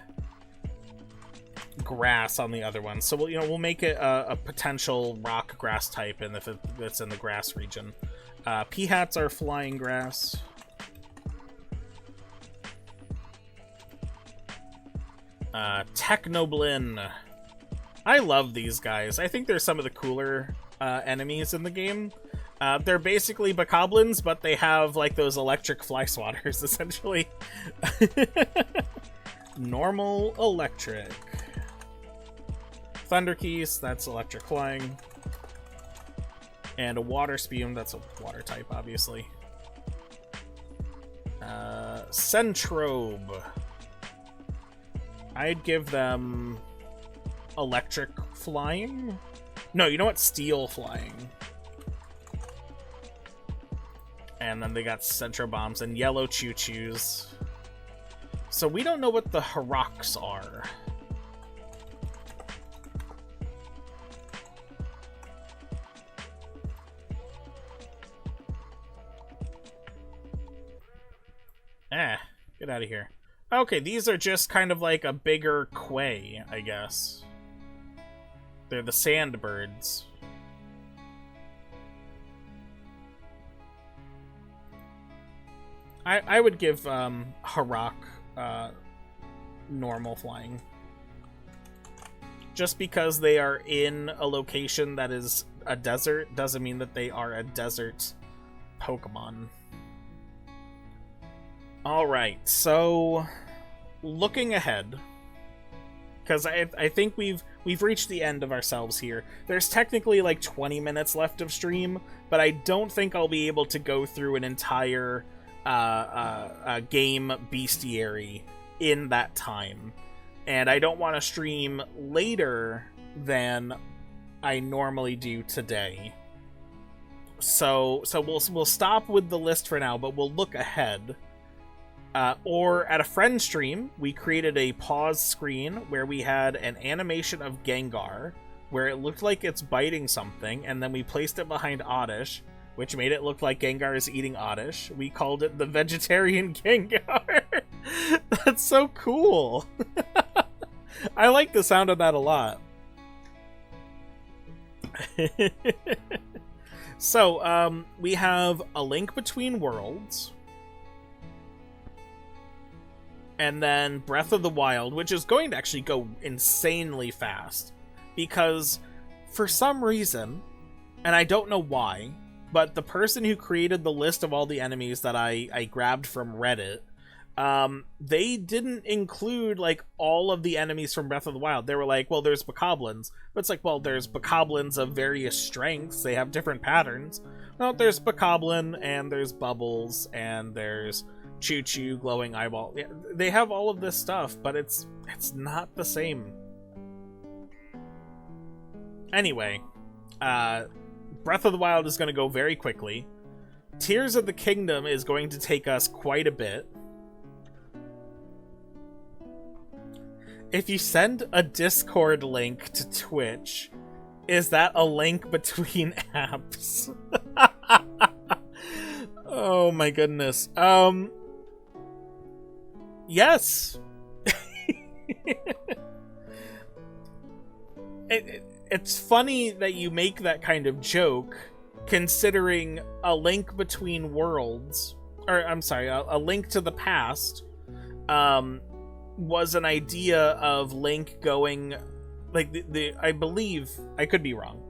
grass on the other one, so we'll make it a potential rock grass type, and if it's in the grass region. Peahats are flying grass. Technoblin. I love these guys. I think they're some of the cooler enemies in the game. They're basically Bokoblins, but they have like those electric fly swatters, essentially. Normal electric. Thunderkeys, that's electric flying. And a water spume, that's a water type, obviously. Centrobe. I'd give them electric flying. No, you know what? Steel flying. And then they got Centro Bombs and yellow choo-choos. So we don't know what the Haraks are. Get out of here. Okay, these are just kind of like a bigger Quay, I guess. They're the sandbirds. I would give Harak normal flying. Just because they are in a location that is a desert doesn't mean that they are a desert Pokemon. Alright, so looking ahead, because I think we've reached the end of ourselves here. There's technically like 20 minutes left of stream, but I don't think I'll be able to go through an entire game bestiary in that time. And I don't want to stream later than I normally do today. So we'll stop with the list for now, but we'll look ahead. Or at a friend stream, we created a pause screen where we had an animation of Gengar, where it looked like it's biting something, and then we placed it behind Oddish, which made it look like Gengar is eating Oddish. We called it the vegetarian Gengar. That's so cool. I like the sound of that a lot. So, we have A Link Between Worlds. And then Breath of the Wild, which is going to actually go insanely fast. Because, for some reason, and I don't know why, but the person who created the list of all the enemies that I grabbed from Reddit, they didn't include, like, all of the enemies from Breath of the Wild. They were like, well, there's Bokoblins. But it's like, well, there's Bokoblins of various strengths. They have different patterns. Well, there's Bokoblin, and there's Bubbles, and there's Choo-Choo, Glowing Eyeball. Yeah, they have all of this stuff, but it's not the same. Anyway, Breath of the Wild is going to go very quickly. Tears of the Kingdom is going to take us quite a bit. If you send a Discord link to Twitch, is that a link between apps? Oh my goodness. Yes. It's funny that you make that kind of joke, considering A Link Between Worlds, or I'm sorry, A Link to the Past, was an idea of Link going, like, I believe, I could be wrong.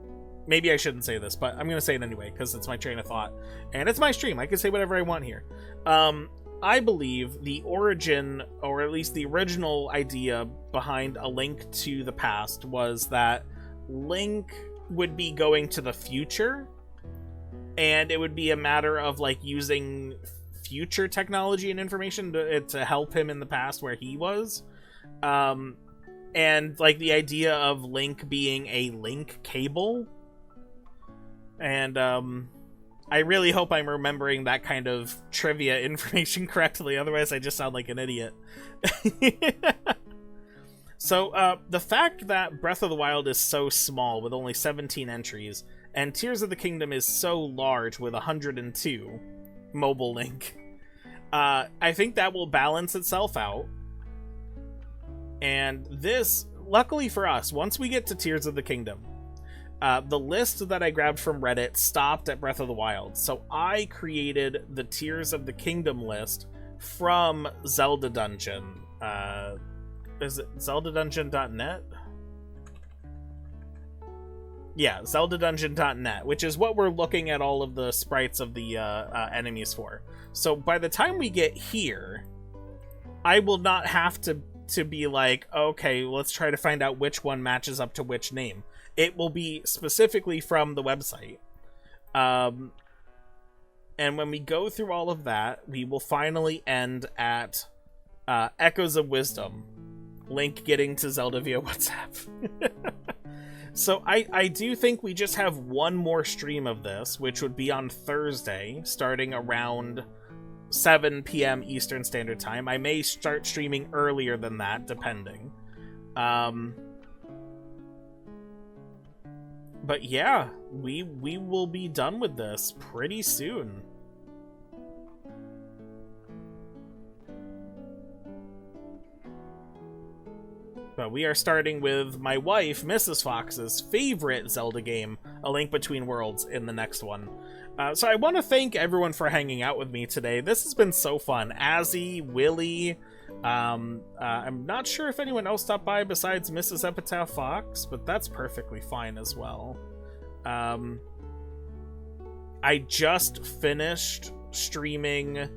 Maybe I shouldn't say this, but I'm going to say it anyway, because it's my train of thought. And it's my stream, I can say whatever I want here. I believe the origin, or at least the original idea behind A Link to the Past, was that Link would be going to the future, and it would be a matter of, like, using future technology and information to help him in the past where he was. And, like, the idea of Link being a link cable. And, I really hope I'm remembering that kind of trivia information correctly, otherwise I just sound like an idiot. So, the fact that Breath of the Wild is so small with only 17 entries, and Tears of the Kingdom is so large with 102 mobile link, I think that will balance itself out. And this, luckily for us, once we get to Tears of the Kingdom, the list that I grabbed from Reddit stopped at Breath of the Wild, so I created the Tears of the Kingdom list from Zelda Dungeon. Is it zeldadungeon.net? Yeah, zeldadungeon.net, which is what we're looking at all of the sprites of the enemies for. So by the time we get here, I will not have to be like, okay, let's try to find out which one matches up to which name. It will be specifically from the website. And when we go through all of that, we will finally end at Echoes of Wisdom, Link getting to Zelda via WhatsApp. So I do think we just have one more stream of this, which would be on Thursday, starting around 7 p.m. Eastern Standard Time. I may start streaming earlier than that, depending. But yeah, we will be done with this pretty soon. But we are starting with my wife, Mrs. Fox's favorite Zelda game, A Link Between Worlds, in the next one. So I want to thank everyone for hanging out with me today. This has been so fun. Azzy, Willie, I'm not sure if anyone else stopped by besides Mrs. Epitaph Fox, but that's perfectly fine as well. I just finished streaming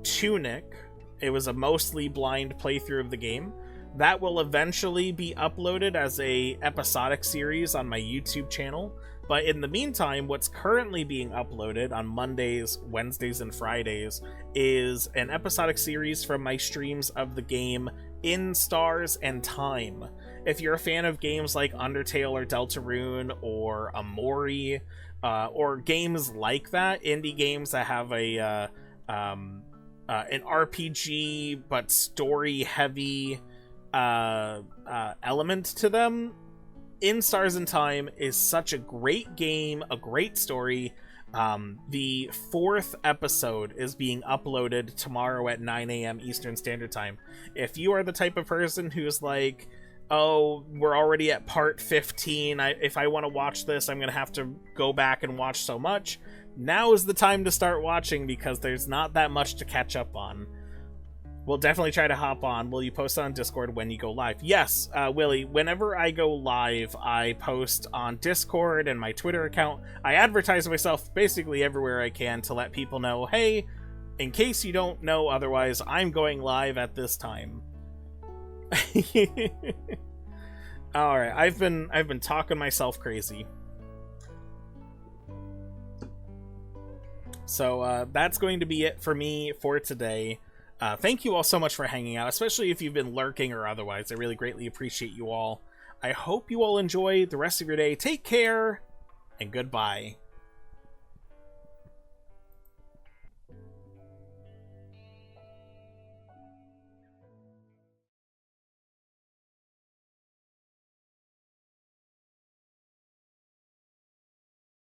Tunic. It was a mostly blind playthrough of the game. That will eventually be uploaded as a episodic series on my YouTube channel. But in the meantime, what's currently being uploaded on Mondays, Wednesdays, and Fridays is an episodic series from my streams of the game In Stars and Time. If you're a fan of games like Undertale or Deltarune or Amori, or games like that, indie games that have an RPG but story-heavy element to them, In Stars and Time is such a great game, a great story. The 4th episode is being uploaded tomorrow at 9 a.m. Eastern Standard Time. If you are the type of person who's like, oh, we're already at part 15, if I want to watch this, I'm going to have to go back and watch so much, now is the time to start watching, because there's not that much to catch up on. We'll definitely try to hop on. Will you post on Discord when you go live? Yes, Willie, whenever I go live, I post on Discord and my Twitter account. I advertise myself basically everywhere I can to let people know, hey, in case you don't know otherwise, I'm going live at this time. Alright, I've been talking myself crazy. So that's going to be it for me for today. Thank you all so much for hanging out, especially if you've been lurking or otherwise. I really greatly appreciate you all. I hope you all enjoy the rest of your day. Take care, and goodbye.